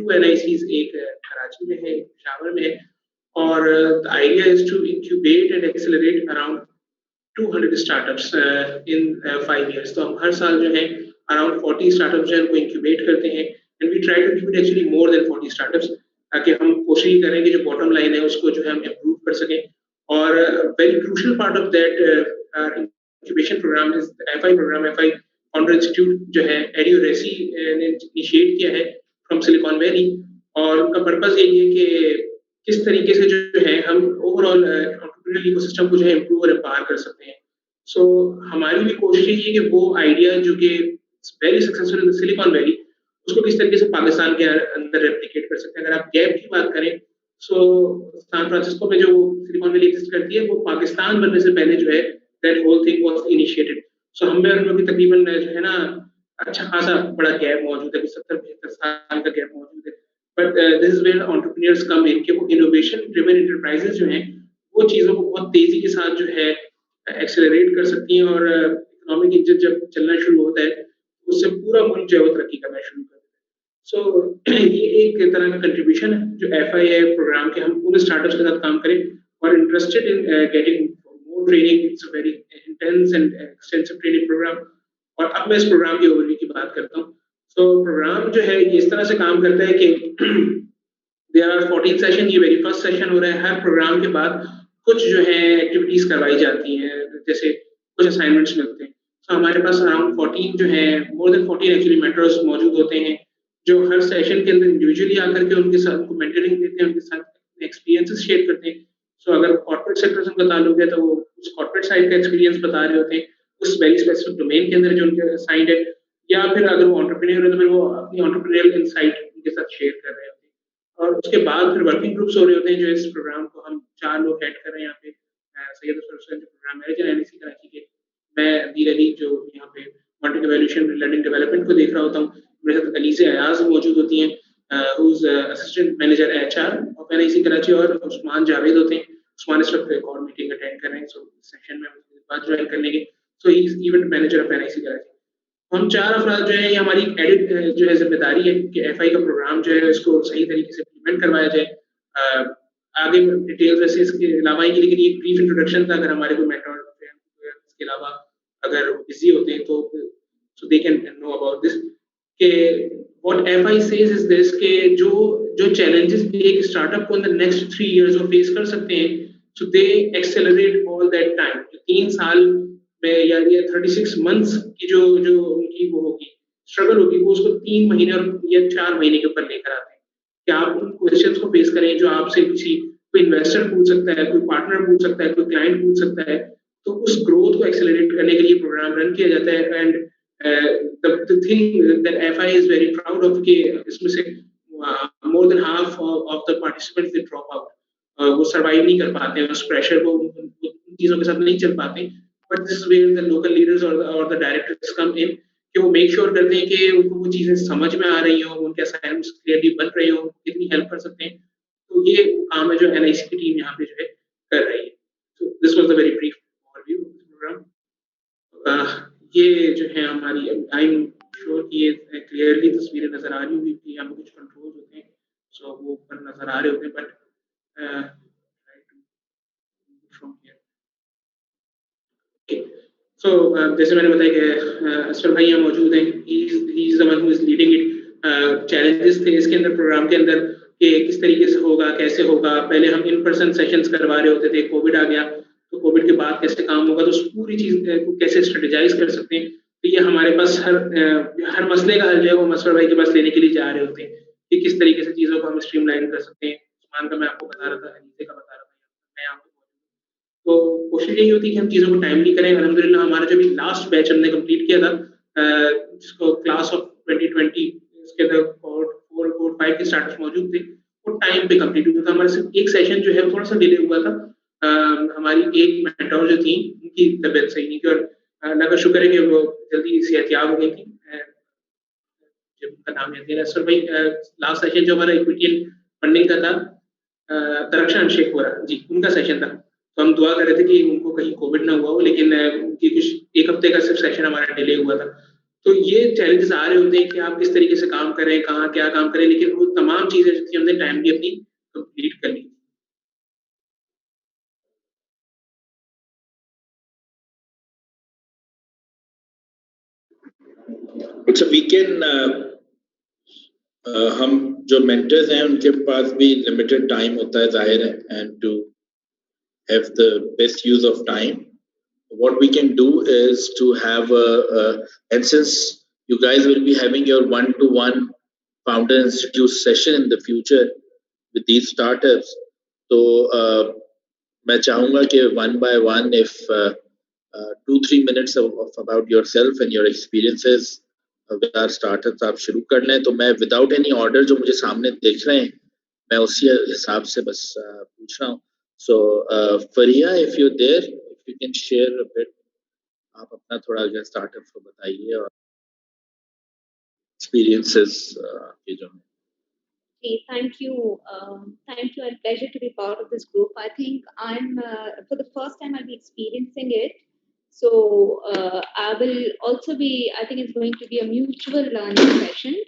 2 एनआईसीज़, एक कराची में है, एक पेशावर में है और the idea is to incubate and accelerate around 200 startups in 5 years. तो हम हर साल जो है अराउंड 40 स्टार्टअप्स जो है उनको इंक्यूबेट करते हैं and we try to give it actually more than 40 startups, ताकि हम कोशिश करें कि जो बॉटम लाइन है उसको जो है हम इम्प्रूव कर सकें। और very crucial part of that incubation programme is FI programme. FI founder institute जो है एडियोरेसी ने इनिशिएट किया है फ्रॉम सिलिकॉन वैली और उनका पर्पस यही है कि किस तरीके से जो है हम ओवरऑल एंटरप्रेन्योरियल इकोसिस्टम को जो है इम्प्रूव और एम्पावर कर सकते हैं। सो हमारी भी कोशिश यही है कि वो आइडिया जो कि very successful in Silicon valley, उसको किस तरीके से पाकिस्तान के अंदर रेप्लिकेट कर सकते हैं। अगर आप गैप की बात करें, सो सैन फ्रांसिस्को में जो सिलिकॉन वैली एग्जिस्ट करती है, वो पाकिस्तान बनने से पहले जो है that whole thing was initiated. So हम में और उन लोग की तकरीबन जो है ना अच्छा खासा बड़ा गैप मौजूद है, 70-72 साल का गैप मौजूद है। But this is where entrepreneurs come in, कि वो इनोवेशन ड्रिवन एंटरप्राइजेस जो हैं वो चीज़ों को बहुत तेज़ी के साथ जो है एक्सेलरेट कर सकती हैं और इकोनॉमिक इंजन जब चलना शुरू होता है, उससे पूरा मुल्क जो है वो तरक्की करना शुरू कर देता है। सो ये एक तरह का कंट्रीब्यूशन है जो एफआईए प्रोग्राम के, हम उन स्टार्टअप्स के साथ काम करें और interested in getting more training. It's a very intense and extensive training programme. और अब मैं इस प्रोग्राम की ओवरव्यू की बात करता हूँ। सो प्रोग्राम जो है ये इस तरह से काम करता है कि देयर आर 14 सेशन। ये वेरी फर्स्ट सेशन हो रहा है। हर प्रोग्राम के बाद कुछ जो है एक्टिविटीज करवाई जाती हैं, जैसे कुछ असाइनमेंट्स मिलते हैं। तो हमारे पास अराउंड 14 जो है, मोर देन 14 एक्चुअली मेंटर्स मौजूद होते हैं जो हर सेशन के अंदर इंडिविजुअली आकर के उनके साथ उनको मेंटरिंग देते हैं, उनके साथ एक्सपीरियंसेस शेयर करते हैं। सो अगर कॉर्पोरेट सेक्टर से उनका ताल्लुक है तो वो उस कॉर्पोरेट साइड का एक्सपीरियंस बता रहे होते हैं उस वेरी स्पेसिफिक डोमेन के अंदर जो उनके असाइंड है, या फिर अगर वो एंटरप्रेन्योर है तो फिर वो अपनी एंटरप्रेन्योरियल इनसाइट उनके साथ शेयर कर रहे होते हैं। और उसके बाद फिर वर्किंग ग्रुप्स हो रहे होते हैं जो इस प्रोग्राम को हम 4 लोग हेड कर रहे हैं यहाँ पे। सैयद अफसर हुसैन जो प्रोग्राम मैनेजर है एनआईसी कराची के, मैं अदील अली जो यहाँ पे मॉनिटरिंग इवैल्यूएशन लर्निंग डेवलपमेंट को देख रहा होता हूँ, मेरे साथ अलीज़ अयाज मौजूद होती हैं who is assistant manager HR of NIC Karachi, और उस्मान जावेद होते हैं। उस्मान इस वक्त एक और मीटिंग अटेंड कर रहे हैं, सो सेशन में बात ज्वाइन करने के। So he is event manager of NIC Karachi. हम 4 अफराद जो है, ये हमारी एडिट जो है जिम्मेदारी है कि एफआई का प्रोग्राम जो है इसको सही तरीके से इम्प्लीमेंट करवाया जाए। आगे डिटेल्स वैसे इसके अलावा आएंगी, लेकिन ये ब्रीफ इंट्रोडक्शन था। अगर हमारे कोई मेंटर इसके अलावा अगर बिजी होते हैं तो so they can know about this कि what FI says is this कि जो जो चैलेंजेस एक स्टार्टअप को इन द नेक्स्ट 3 इयर्स वो फेस कर सकते हैं, so they accelerate all that time. 3 साल में या 36 मंथ्स की जो जो उनकी वो होगी स्ट्रगल होगी, वो उसको 3 महीने और या 4 महीने के ऊपर लेकर आते हैं कि आप उन क्वेश्चंस को फेस करें जो आपसे किसी कोई इन्वेस्टर पूछ सकता है, कोई पार्टनर पूछ सकता है, कोई क्लाइंट पूछ सकता है। तो उस ग्रोथ को एक्सेलरेट करने के लिए प्रोग्राम रन किया जाता है। And the thing that FI is very proud of कि इसमें से more than half of the participants they drop out. वो सर्वाइव नहीं कर पाते हैं उस प्रेशर को, उन चीजों के साथ नहीं चल पाते। But this is where the local leaders और द डायरेक्टर्स कम इन, कि वो मेक श्योर करते हैं कि उनको वो चीजें समझ में आ रही हो, उनके असाइनमेंट्स क्लियरली बन रहे हो, कितनी हेल्प कर सकते हैं। तो ये काम है जो एनआईसी की टीम यहाँ पे जो है कर रही है। So this was the very brief overview of the program. ये जो है हमारी, आई एम श्योर कि ये क्लियरली तस्वीरें नजर आ रही होंगी कि यहाँ पे कुछ कंट्रोल होते हैं, सो वो ऊपर नजर आ रहे होते हैं। बट फ्रॉम हियर, सो जैसे मैंने बताया कि असफर भाई यहाँ मौजूद हैं। He is the one who is leading it. Challenges थे इसके अंदर, प्रोग्राम के अंदर, कि किस तरीके से होगा, कैसे होगा। पहले हम इन पर्सन सेशंस करवा रहे होते थे, कोविड आ गया, तो कोविड के बाद कैसे काम होगा, तो उस पूरी चीज को कैसे स्ट्रेटेजाइज कर सकते हैं। तो ये हमारे पास हर मसले का हल जो है वो असफर भाई के पास लेने के लिए जा रहे होते हैं कि किस तरीके से चीजों को हम स्ट्रीमलाइन कर सकते हैं। उस्मान का मैं आपको बता रहा था, अनीसे का बता रहा था, मैं यहाँ पे। तो कोशिश यही होती है कि हम चीज़ों को टाइमली करें। अल्हम्दुलिल्लाह हमारा जो भी लास्ट बैच हमने कंप्लीट किया था, जिसको क्लास ऑफ 2020, इसके अंदर 4 5 के स्टार्टर्स मौजूद थे, वो टाइम पे कंप्लीट हुआ था। हमारा सिर्फ एक सेशन जो है वो थोड़ा सा डिले हुआ था। हमारी एक मेंटर जो थी उनकी तबीयत सही नहीं थी, और अल्लाह का शुक्र है कि वो जल्दी सेहतयाब हो गई थी। जब उनका नाम याद है असर भाई, लास्ट सेशन जो हमारा इक्विटी फंडिंग का था, तरक्शन शेख हो रहा जी, उनका सेशन था। तो हम दुआ कर रहे थे कि उनको कहीं कोविड ना हुआ हो, लेकिन उनकी कुछ 1 हफ्ते का सिर्फ सेशन हमारा डिले हुआ था। तो ये चैलेंजेस आ रहे होते हैं कि आप किस तरीके से काम कर रहे हैं, कहाँ क्या काम करें, लेकिन वो तमाम चीजें जो थी हमने टाइमली अपनी कंप्लीट कर ली। अच्छा, वी कैन हम जो मेंटर्स हैं उनके पास भी लिमिटेड टाइम होता है जाहिर है, and to have the best use of time, what we can do is to have and since you guys will be having your one-to-one founder institute session in the future with these startups, so मैं चाहूँगा कि one by one, if 2-3 minutes of about yourself and your experiences with our startups आप शुरू कर लें, तो मैं without any order जो मुझे सामने दिख रहे हैं मैं उसी हिसाब से बस पूछ रहा हूँ. So Fariha, if you're there, if you can share a bit, आप अपना थोड़ा अगर स्टार्टअप को बताइए और एक्सपीरियंसेस ये जो. Okay, thank you. Thank you, and pleasure to be part of this group. I think I'm for the first time I'll be experiencing it. So I will also be. I think it's going to be a mutual learning session.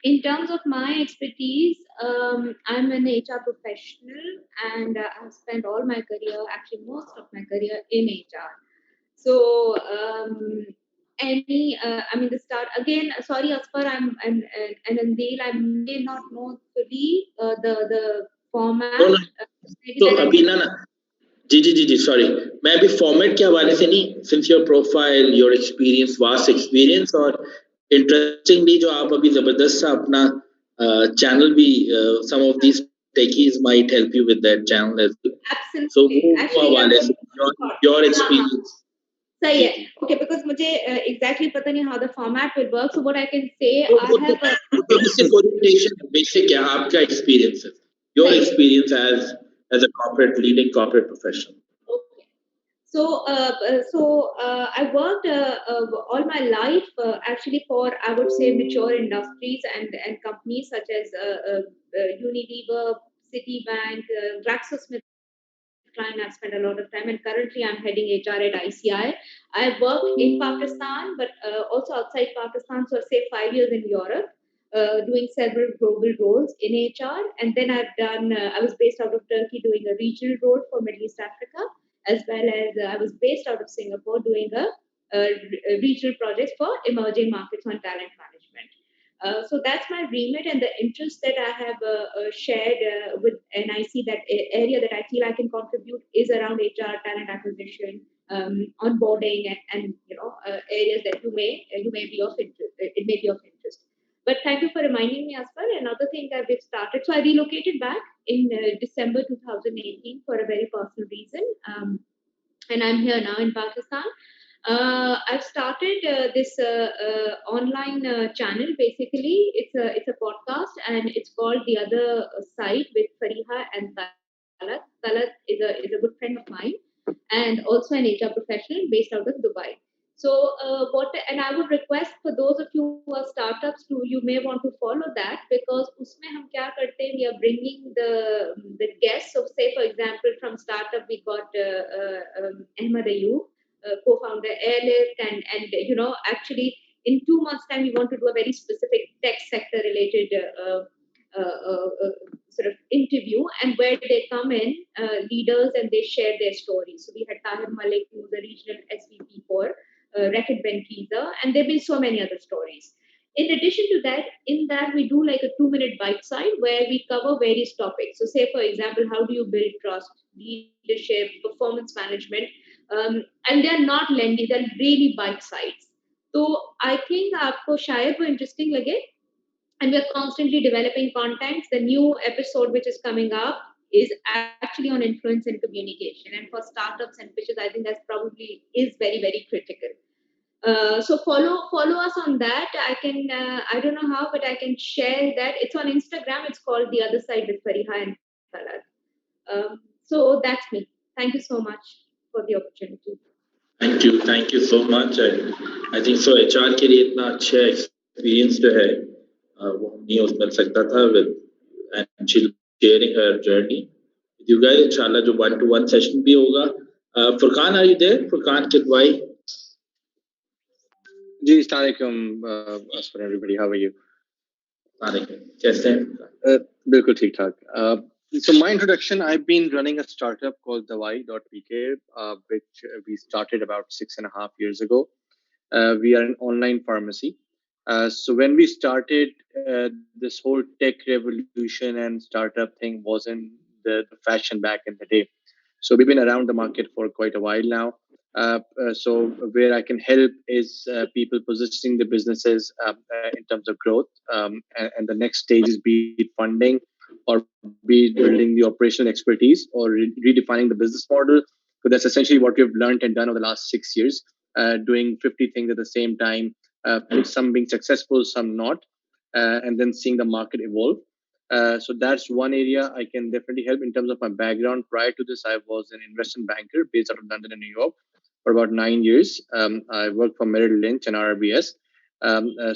In terms of my expertise, I'm an HR professional, and I've spent all my career, actually most of my career, in HR. So I mean the start again. Sorry, Asfar, and Andil, I may not know fully the format. No, तो अभी ना जी sorry, मैं अभी format के हवाले से नहीं, since your profile, your experience, vast experience, और इंटरेस्टिंगली जो आप अभी जबरदस्त सा अपना चैनल भी some of these techies might help you with that channel as well. Absolutely. So वो हवाले से your experience. सही है. Okay, because मुझे exactly पता नहीं how the format will work. So what I can say, I have a basic orientation, basic क्या आपका experience है, your experience as a corporate leading corporate professional. Okay. So I worked all my life actually for, I would say, mature industries and companies such as Unilever, Citibank, GlaxoSmithKline. I've spent a lot of time, and currently I'm heading HR at ICI. I've worked in Pakistan, but also outside Pakistan, so say 5 years in Europe, doing several global roles in HR. And then I was based out of Turkey doing a regional role for Middle East Africa, as well as I was based out of Singapore doing a regional projects for emerging markets on talent management. So that's my remit, and the interest that I have shared with, and I see that area that I feel I can contribute is around HR, talent acquisition, onboarding, and areas that you may be of interest. It may be of interest. But thank you for reminding me, Asfar. Another thing that we've started. So I relocated back in December 2018 for a very personal reason, and I'm here now in Pakistan. I've started this online channel. Basically, it's a podcast, and it's called The Other Side with Fariha and Talat. Talat is a good friend of mine, and also an HR professional based out of Dubai. So and I would request for those of you who are startups you may want to follow that, because उसमें हम क्या करते हैं, we are bringing the guests of, say for example, from startup we got Ahmed Ayub, co-founder Airlift, and actually in 2 months time we want to do a very specific tech sector related sort of interview, and where they come in leaders and they share their stories. So we had Tahir Malik, who was a regional SVP for Reckitt Benckiser, and there have been so many other stories. In addition to that, in that we do like a 2-minute bite side where we cover various topics. So say for example, how do you build trust, leadership, performance management, and they're not lengthy, they're really bite sides. So I think आपको शायद वो interesting लगे, and we're constantly developing content. The new episode which is coming up is actually on influence and communication, and for startups and pitches, I think that's probably is very, very critical. So follow us on that. I can I don't know how, but I can share that. It's on Instagram. It's called The Other Side with Fariha and Talat. So that's me. Thank you so much for the opportunity. Thank you so much. I think so HR के लिए इतना अच्छा experience जो है वो नहीं उस मिल सकता था with, and she'll be sharing her journey with you guys. इंशाल्लाह जो 1-to-1 session भी होगा. Furqan, are you there? Furqan Kidwai. जी, अस्सलाम वालेकुम everybody. How are you? कैसे हैं? बिल्कुल ठीक ठाक. So my introduction, I've been running a startup called Dawai.pk, which we started about 6.5 years ago. We are an online pharmacy. So when we started, this whole tech revolution and startup thing wasn't the fashion back in the day. So we've been around the market for quite a while now. So where I can help is people positioning the businesses in terms of growth, and the next stage is be it funding or be it building the operational expertise or redefining the business model. So that's essentially what we've learned and done over the last 6 years, doing 50 things at the same time, some being successful, some not, and then seeing the market evolve. So that's one area I can definitely help in terms of my background. Prior to this, I was an investment banker based out of London and New York for about 9 years. I worked for Merrill Lynch and RBS.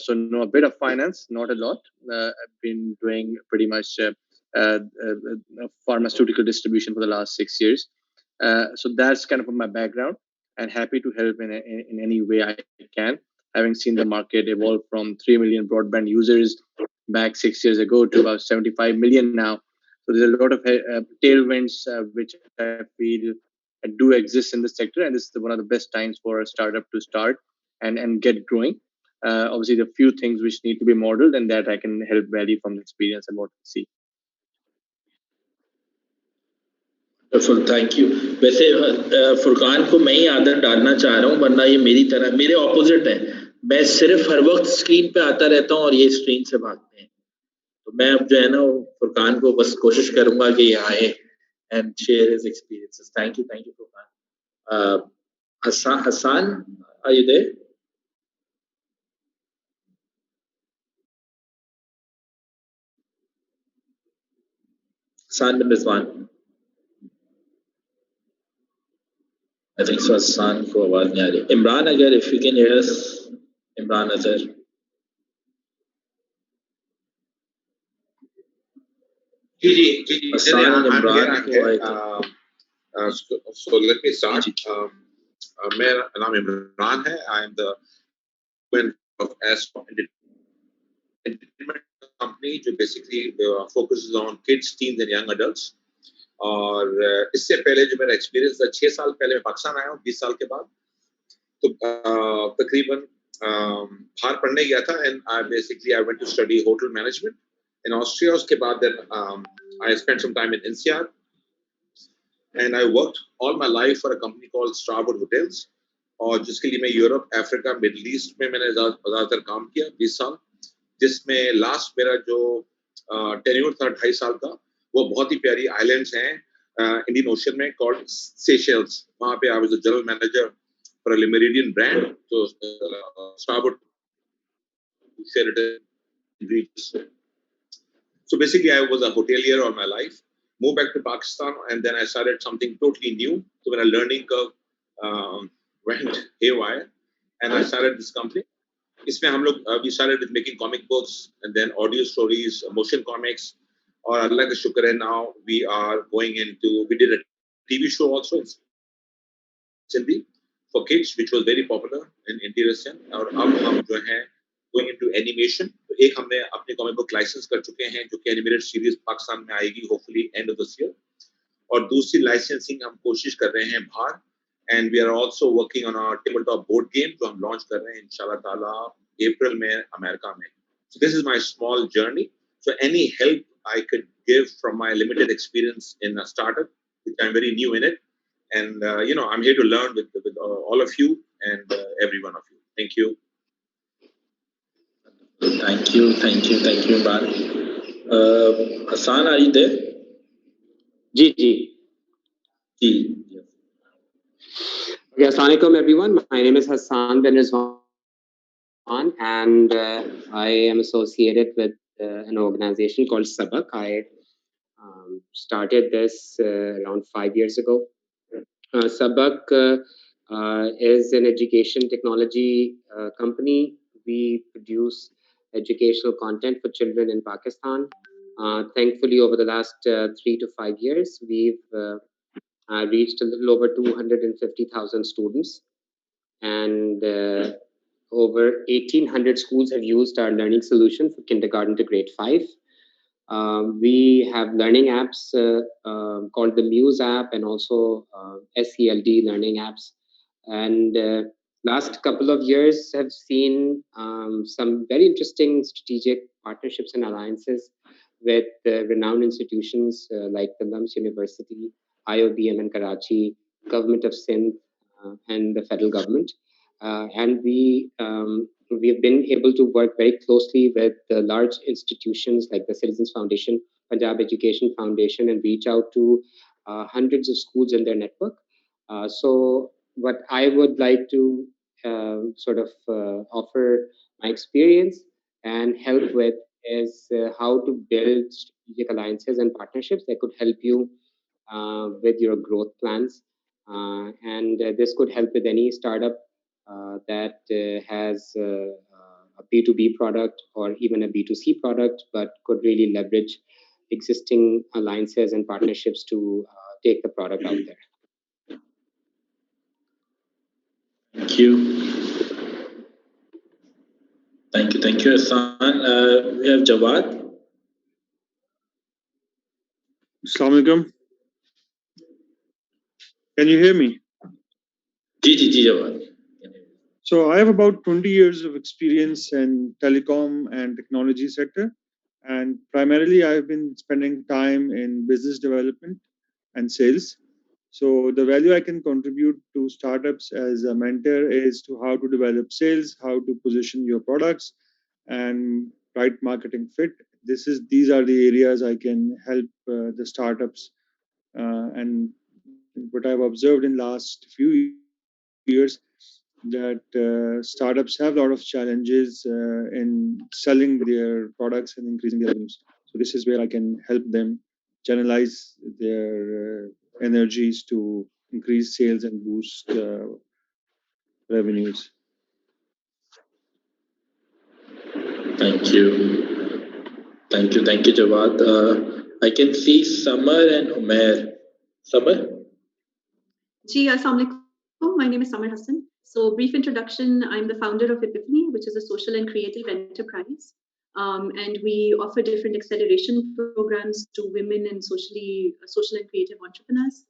So know a bit of finance, not a lot. I've been doing pretty much pharmaceutical distribution for the last 6 years. So that's kind of my background, and happy to help in any way I can. Having seen the market evolve from 3 million broadband users back 6 years ago to about 75 million now. So there's a lot of tailwinds which I feel do exist in the sector, and this is one of the best times for a startup to start and get growing. Obviously, the few things which need to be modeled, and that I can help value from the experience and what we see. Thank you. वैसे फुरकान को मैं ही आदत डालना चाह रहा हूँ, वरना ये मेरी तरह मेरे ऑपोजिट है. मैं सिर्फ हर वक्त स्क्रीन पे आता रहता हूँ और ये स्क्रीन से भागते हैं. तो मैं अब जो है ना फुरकान को बस कोशिश करूंगा कि ये आए and share his experiences. Thank you Furqan. Hassan, are you there? Hassan bin Rizwan. I think so. Hassan को आवाज नहीं आ रही. Imran, अगर if you can hear us, Imran Azhar. Ji. Hassan and Imran को आए थे. So let me start. मेरा नाम इमरान है. I am the chairman of ASCOM Entertainment company जो basically focuses on kids, teens and young adults. और इससे पहले जो मेरा एक्सपीरियंस था 6 साल पहले मैं पाकिस्तान आया हूँ 20 साल के बाद. तो तकरीबन बाहर पढ़ने गया था and I went to study hotel management in Austria. उसके बाद then I spent some time in INSEAD and I worked all my life for a company called Starwood Hotels और जिसके लिए मैं यूरोप, अफ्रीका, मिडिल ईस्ट में मैंने ज़्यादातर काम किया 20 साल, जिसमें लास्ट मेरा जो टेन्योर था 2.5 साल का, वो बहुत ही प्यारी आइलैंड्स हैं इंडियन ओशन में कॉल्ड सेशेल्स. वहाँ पे I was the general manager for a Le Meridien brand. तो Starwood shared it in briefs. So basically I was a hotelier all my life. Moved back to Pakistan and then I started something totally new. So when a learning curve went haywire and I started this company. इसमें हम लोग we started with making comic books and then audio stories, motion comics. और अल्लाह का शुक्र है now we are going into, we did a TV show also in Sindhi for kids which was very popular in interior Sindh. और अब हम जो हैं going into animation. तो एक हमने अपने comic book license कर चुके हैं जो कि animated series पाकिस्तान में आएगी hopefully end of this year. और दूसरी licensing हम कोशिश कर रहे हैं बाहर. And we are also working on our tabletop board game जो हम launch कर रहे हैं इंशाल्लाह ताला April में अमेरिका में. So this is my small journey. So any help I could give from my limited experience in a startup, which I'm very new in it, and I'm here to learn with all of you and every one of you. Thank you. Thank you, Imran. Hassan, are you there? Ji. Okay, assalamu alaikum everyone. My name is Hassan bin Rizwan and I am associated with an organization called Sabak. I started this around 5 years ago. Sabak is an education technology company. We produce educational content for children in Pakistan. Thankfully, over the last 3 to 5 years, we've reached a little over 250,000 students. And over 1,800 schools have used our learning solution for kindergarten to grade 5. We have learning apps called the Muse app and also SELD learning apps. And last couple of years have seen some very interesting strategic partnerships and alliances with renowned institutions like the LUMS University, IOBM in Karachi, Government of Sindh, and the federal government. And we've been able to work very closely with the large institutions like the Citizens Foundation, Punjab Education Foundation, and reach out to hundreds of schools in their network. So what I would like to offer my experience and help with is how to build strategic alliances and partnerships that could help you with your growth plans. And this could help with any startup that has a B2B product or even a B2C product, but could really leverage existing alliances and partnerships to take the product out there. Thank you. Thank you, Hassan. We have Jawad. Assalamu alaikum. Can you hear me? Ji, Jawad. So I have about 20 years of experience in telecom and technology sector, and primarily I've been spending time in business development and sales. So the value I can contribute to startups as a mentor is to how to develop sales, how to position your products, and right marketing fit. These are the areas I can help the startups. And what I've observed in last few years that startups have a lot of challenges in selling their products and increasing their revenues. So this is where I can help them channelize their energies to increase sales and boost revenues. Thank you, Jawad. I can see Samar and Umair. Samar? Ji, Assalamualaikum. My name is Samar Hassan. So, brief introduction, I'm the founder of Epiphany, which is a social and creative enterprise. And we offer different acceleration programs to women and social and creative entrepreneurs.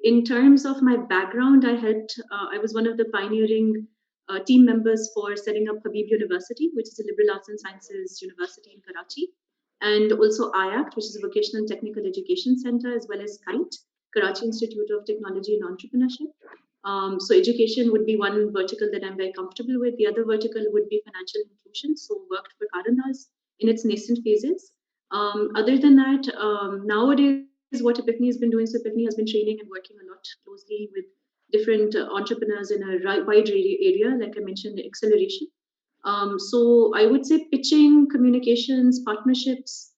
In terms of my background, I was one of the pioneering team members for setting up Habib University, which is a liberal arts and sciences university in Karachi, and also IACT, which is a vocational and technical education center, as well as KITE, Karachi Institute of Technology and Entrepreneurship. So education would be one vertical that I'm very comfortable with. The other vertical would be financial inclusion. So worked for Karandas in its nascent phases. Other than that, nowadays what Epiphany has been doing, so Epiphany has been training and working a lot closely with different entrepreneurs in a wide area, like I mentioned, acceleration. So I would say pitching, communications, partnerships,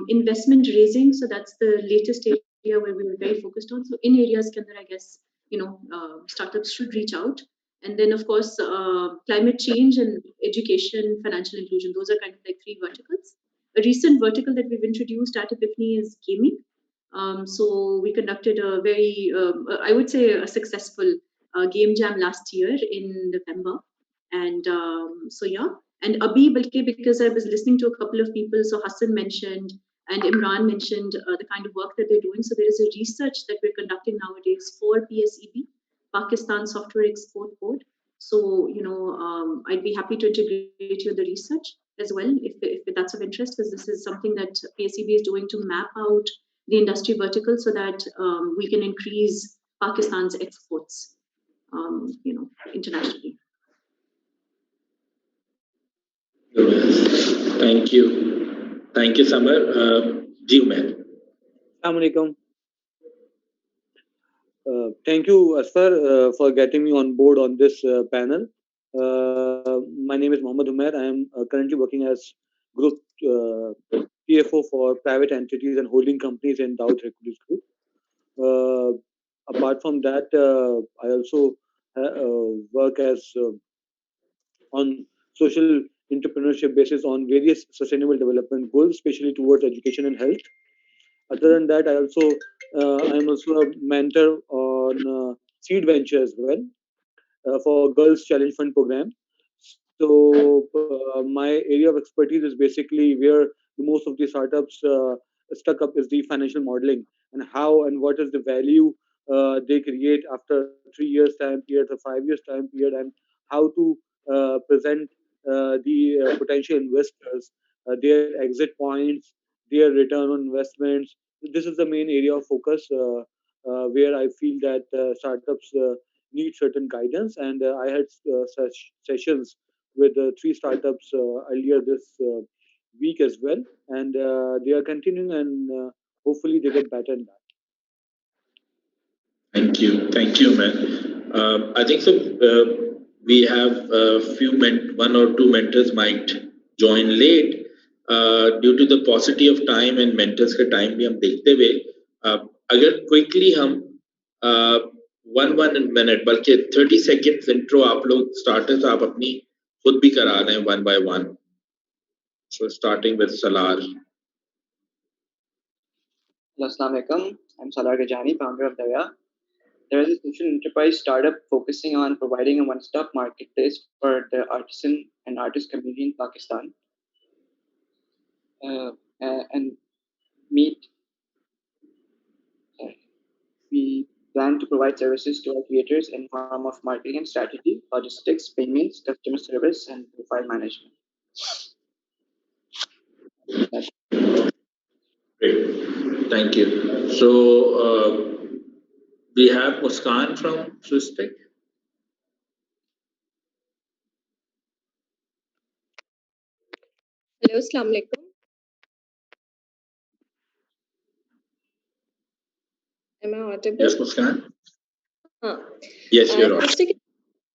investment raising. So that's the latest area where we were very focused on. So in areas, I guess, startups should reach out. And then, of course, climate change and education, financial inclusion. Those are kind of like three verticals. A recent vertical that we've introduced at Epiphany is gaming. So we conducted a very, I would say, a successful game jam last year in November. And so, yeah. And Abhi, because I was listening to a couple of people, so Hassan mentioned and Imran mentioned the kind of work that they're doing. So there is a research that we're conducting nowadays for PSEB, Pakistan Software Export Board. So, I'd be happy to integrate you in the research as well, if that's of interest, because this is something that PSEB is doing to map out the industry vertical so that we can increase Pakistan's exports, internationally. Thank you, Samar. Ji, Umair. Assalamualaikum. Thank you, Asfar, for getting me on board on this panel. My name is Mohammad Umair. I am currently working as Group CFO for private entities and holding companies in Dawood Hercules Group. Apart from that, I also work as on social entrepreneurship basis on various sustainable development goals, especially towards education and health. Other than that, I am also a mentor on Seed Venture as well. for Girls Challenge Fund program. So my area of expertise is basically where most of the startups stuck up is the financial modeling and how and what is the value they create after 3 years time period or 5 years time period, and how to present the potential investors their exit points, their return on investments. This is the main area of focus where I feel that startups need certain guidance, and I had such sessions with 3 startups earlier this week as well, and they are continuing, and hopefully they get better in that. Thank you, man. I think so. We have a few one or two mentors might join late due to the paucity of time and mentors के time भी हम देखते हुए अगर quickly हम one minute बल्कि 30 seconds intro आप लोग starters आप अपनी खुद भी करा रहे हैं one by one. So starting with Salar. Assalamu alaikum. I'm Salar Gajani, founder of Daya. There is a social enterprise startup focusing on providing a one-stop marketplace for the artisan and artist community in Pakistan. We plan to provide services to our creators in form of marketing and strategy, logistics, payments, customer service, and profile management. Great, thank you. So we have Muskan from Swisstek. Hello, Assalamu alaikum. Am I audible? Yes, Muskan. Yes, you're on. Swisstek is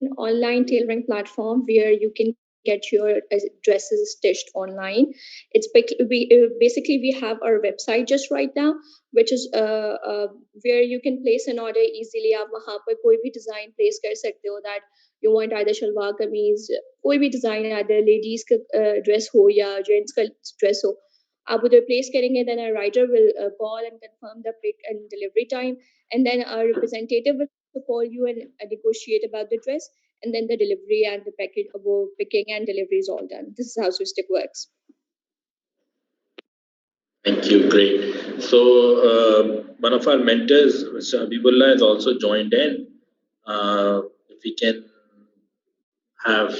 an online tailoring platform where you can get your dresses stitched online. It's basically we have our website just right now, which is where you can place an order easily. आप वहाँ पर कोई भी design place कर सकते हो that you want either shalwar kameez, कोई भी design either ladies का dress हो या gents का dress हो. आप उधर place करेंगे, then a writer will call and confirm the pick and delivery time, and then a representative will call you and negotiate about the dress, and then the delivery and the package picking and delivery is all done. This is how Swisstek works. Thank you. Great. So one of our mentors, Mr. Habibullah, has also joined in. If we can have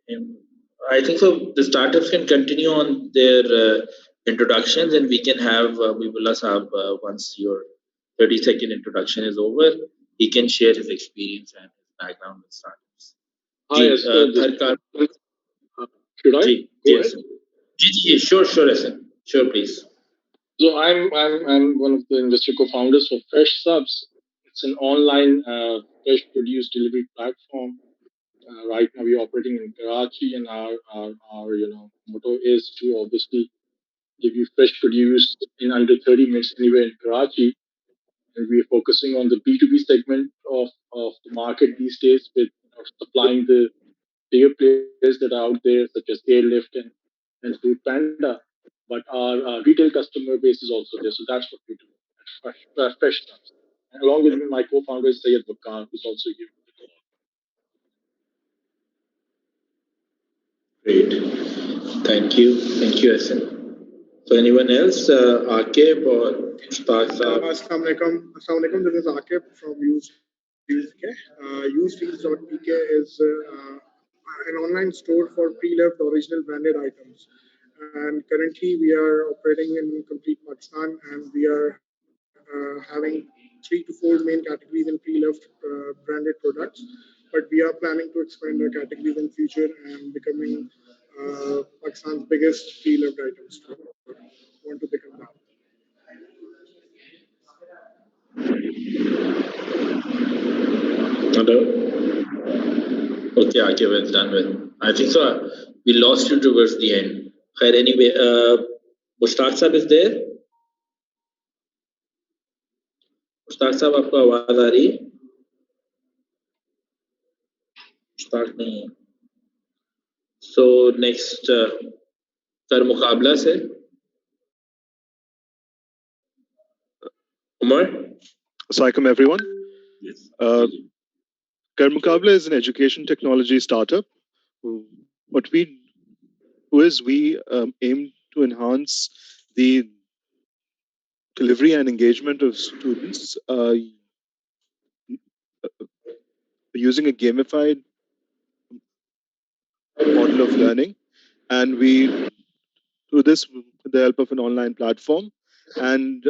him, I think so. The startups can continue on their introductions, and we can have Habibullah Saab once your 30-second introduction is over. He can share his experience and his background with startups. Hi, should I? Yes. Sure, please. So I'm one of the investor co-founders for Fresh Subs. It's an online fresh produce delivery platform. Right now we're operating in Karachi, and our motto is to obviously give you fresh produce in under 30 minutes anywhere in Karachi. And we're focusing on the B2B segment of the market these days, with supplying the bigger players that are out there, such as Airlift and Food Panda. But our retail customer base is also there, so that's what we do at Fresh Subs. And along with me, my co-founder is Syed Bakar, who's also here. Great, thank you, SN. So anyone else, Akib or Mushtaq Saab? Assalamu alaikum. This is Akib from UseDeals.pk. UseDeals.pk is an online store for pre-loved original branded items. And currently we are operating in complete Pakistan, and we are having 3 to 4 main categories in pre-loved branded products. But we are planning to expand our categories in future and becoming Pakistan's biggest pre-loved items store. Want to become that. Hello? Okay, Akib is done with. I think so. We lost you towards the end. Anyway, Mushtaq Saab is there? Mushtaq Saab, आपको आवाज आ रही है? Mushtaq नहीं है. So next, कर मुकाबला से Umar. Assalamualaikum everyone. Yes. Karmuqabla is an education technology startup. What we do is we aim to enhance the delivery and engagement of students using a gamified model of learning, and we do this with the help of an online platform and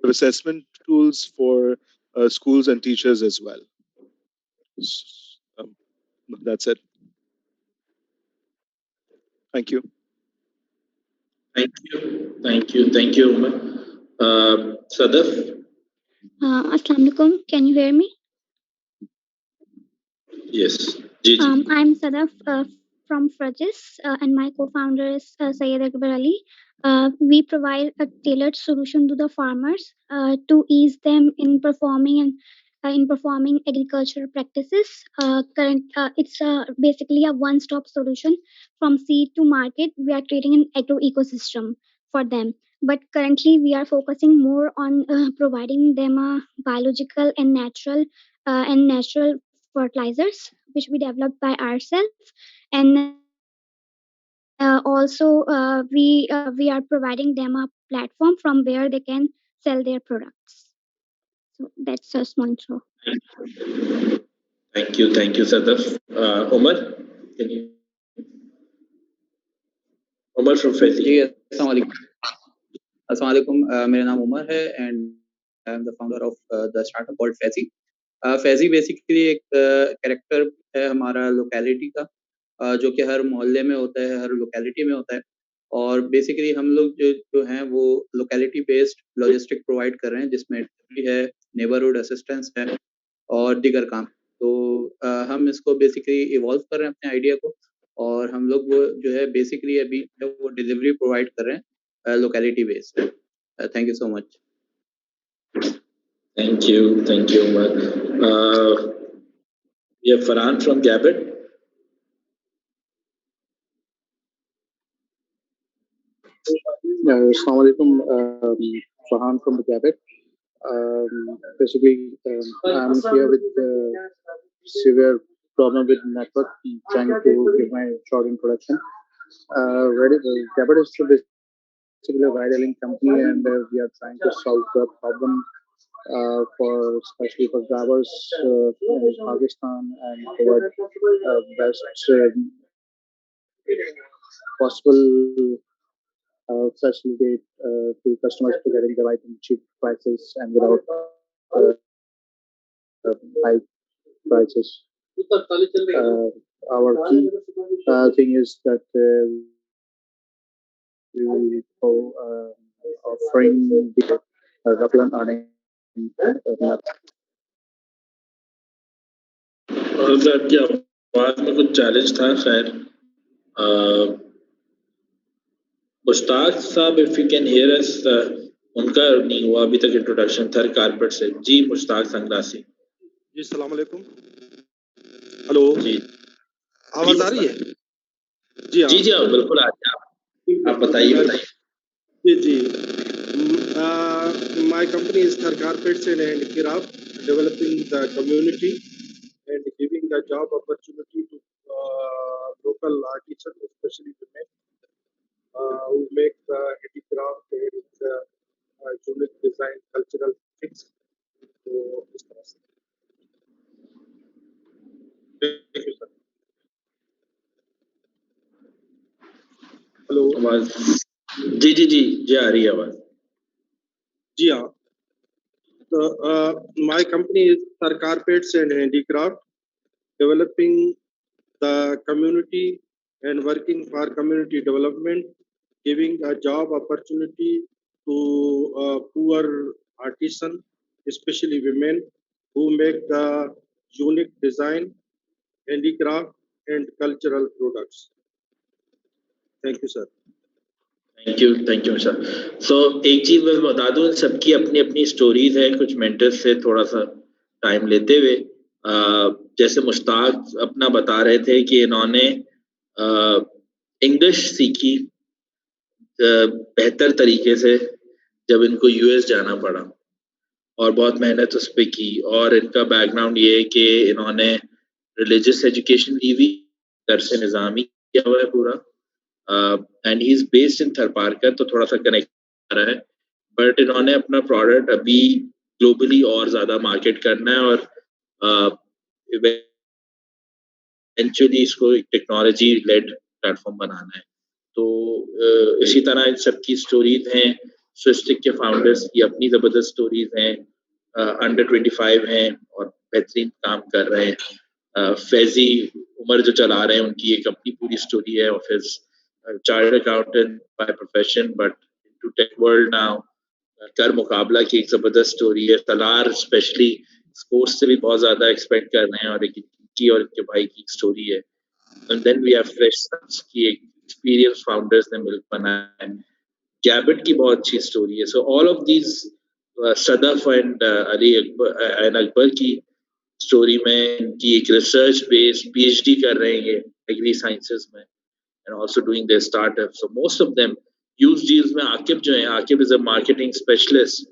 assessment tools for schools and teachers as well. Um, that's it. Thank you. Thank you. Thank you, Umar. Sadaf? Assalamu alaikum. Can you hear me? Yes. I'm Sadaf from Frajis, and my co-founder is Syed Akbar Ali. We provide a tailored solution to the farmers to ease them in performing agricultural practices. It's basically a one-stop solution from seed to market. We are creating an agro ecosystem for them. But currently, we are focusing more on providing them a biological and natural fertilizers, which we developed by ourselves, and also we are providing them a platform from where they can sell their products. So that's a small intro. Thank you, Sadaf. Umar, can you? Umar from Faizi. जी अस्सलाम वालेकुम मेरा नाम उमर है and I am the founder of the startup called Faizi. Faizi basically एक character है हमारा locality का, जो कि हर मोहल्ले में होता है, हर लोकेलिटी में होता है. और बेसिकली हम लोग जो हैं वो लोकेलिटी बेस्ड लॉजिस्टिक प्रोवाइड कर रहे हैं, जिसमें है नेबरहुड असिस्टेंस है और दीगर काम. तो हम इसको बेसिकली इवॉल्व कर रहे हैं अपने आइडिया को, और हम लोग वो जो है बेसिकली अभी वो डिलीवरी प्रोवाइड कर रहे हैं locality based. Thank you so much. Thank you, Umar. We have Farhan from Gabit. Assalamu alaikum. Farhan from the Gabit. Basically, I'm here with severe problem with network. Trying to give my short introduction. Gabit is basically a ride-hailing company, and we are trying to solve the problem especially for drivers in Pakistan, and provide best possible facilitate to customers to getting the right and cheap prices and without high prices. Our key thing is that we offering the Rappelin earning. आपकी आवाज में कुछ challenge था. खैर, मुश्ताक साहब, if you can hear अस, उनका नहीं हुआ अभी तक इंट्रोडक्शन थर कारपेट से. जी मुश्ताक संग्रासी. जी अस्सलाम वालेकुम. हेलो जी, आवाज आ रही है? जी हाँ जी बिल्कुल आ रही है. आप बताइए. जी my company is Thar Carpets and Handicraft, developing the community and giving the job opportunity to local artisans, especially women who make the handicraft and unique design, cultural things. So, this तरह से. Thank you, sir. Hello. आवाज जी आ रही है आवाज. जी हाँ. So, my company is Thar Carpets and Handicraft, developing the community and working for community development, giving a job opportunity to poor artisans, especially women who make the unique design, handicraft and cultural products. Thank you, sir. Thank you sir. So एक चीज मैं बता दूं, सबकी अपनी अपनी stories है. कुछ मेंटर्स से थोड़ा सा टाइम लेते हुए, जैसे मुश्ताक अपना बता रहे थे कि इन्होंने इंग्लिश सीखी बेहतर तरीके से जब इनको यूएस जाना पड़ा, और बहुत मेहनत उस पर की। और इनका बैकग्राउंड ये है कि इन्होंने रिलीजियस एजुकेशन ली हुई, घर से निज़ामी किया हुआ है पूरा, and he is based in Tharparkar, तो थोड़ा सा कनेक्ट आ रहा है। बट इन्होंने अपना प्रोडक्ट अभी ग्लोबली और ज़्यादा मार्केट करना है और इवेंचुअली इसको एक टेक्नोलॉजी लेड प्लेटफॉर्म बनाना है। तो इसी तरह इन सबकी स्टोरीज हैं। स्विस्टिक के फाउंडर्स की अपनी ज़बरदस्त स्टोरीज हैं, अंडर 25 हैं और बेहतरीन काम कर रहे हैं। फैजी उमर जो चला रहे हैं, उनकी एक अपनी पूरी स्टोरी है of his chartered accountant by profession but into tech world now. कर मुकाबला की एक ज़बरदस्त स्टोरी है। तलार स्पेशली स्पोर्ट्स से भी बहुत ज़्यादा एक्सपेक्ट कर रहे हैं और एक इनकी और इनके भाई की स्टोरी है। And then we have fresh subs की एक एक्सपीरियंस फाउंडर्स ने मिलकर बनाया है। गैबिट की बहुत अच्छी स्टोरी है। So all of these Sadaf and Ali Akbar की स्टोरी में इनकी एक रिसर्च बेस्ड PhD कर रहे हैं ये एग्री साइंसेस में and also doing their startup. So most of them use deals में आकिब जो है, Aqib is a marketing specialist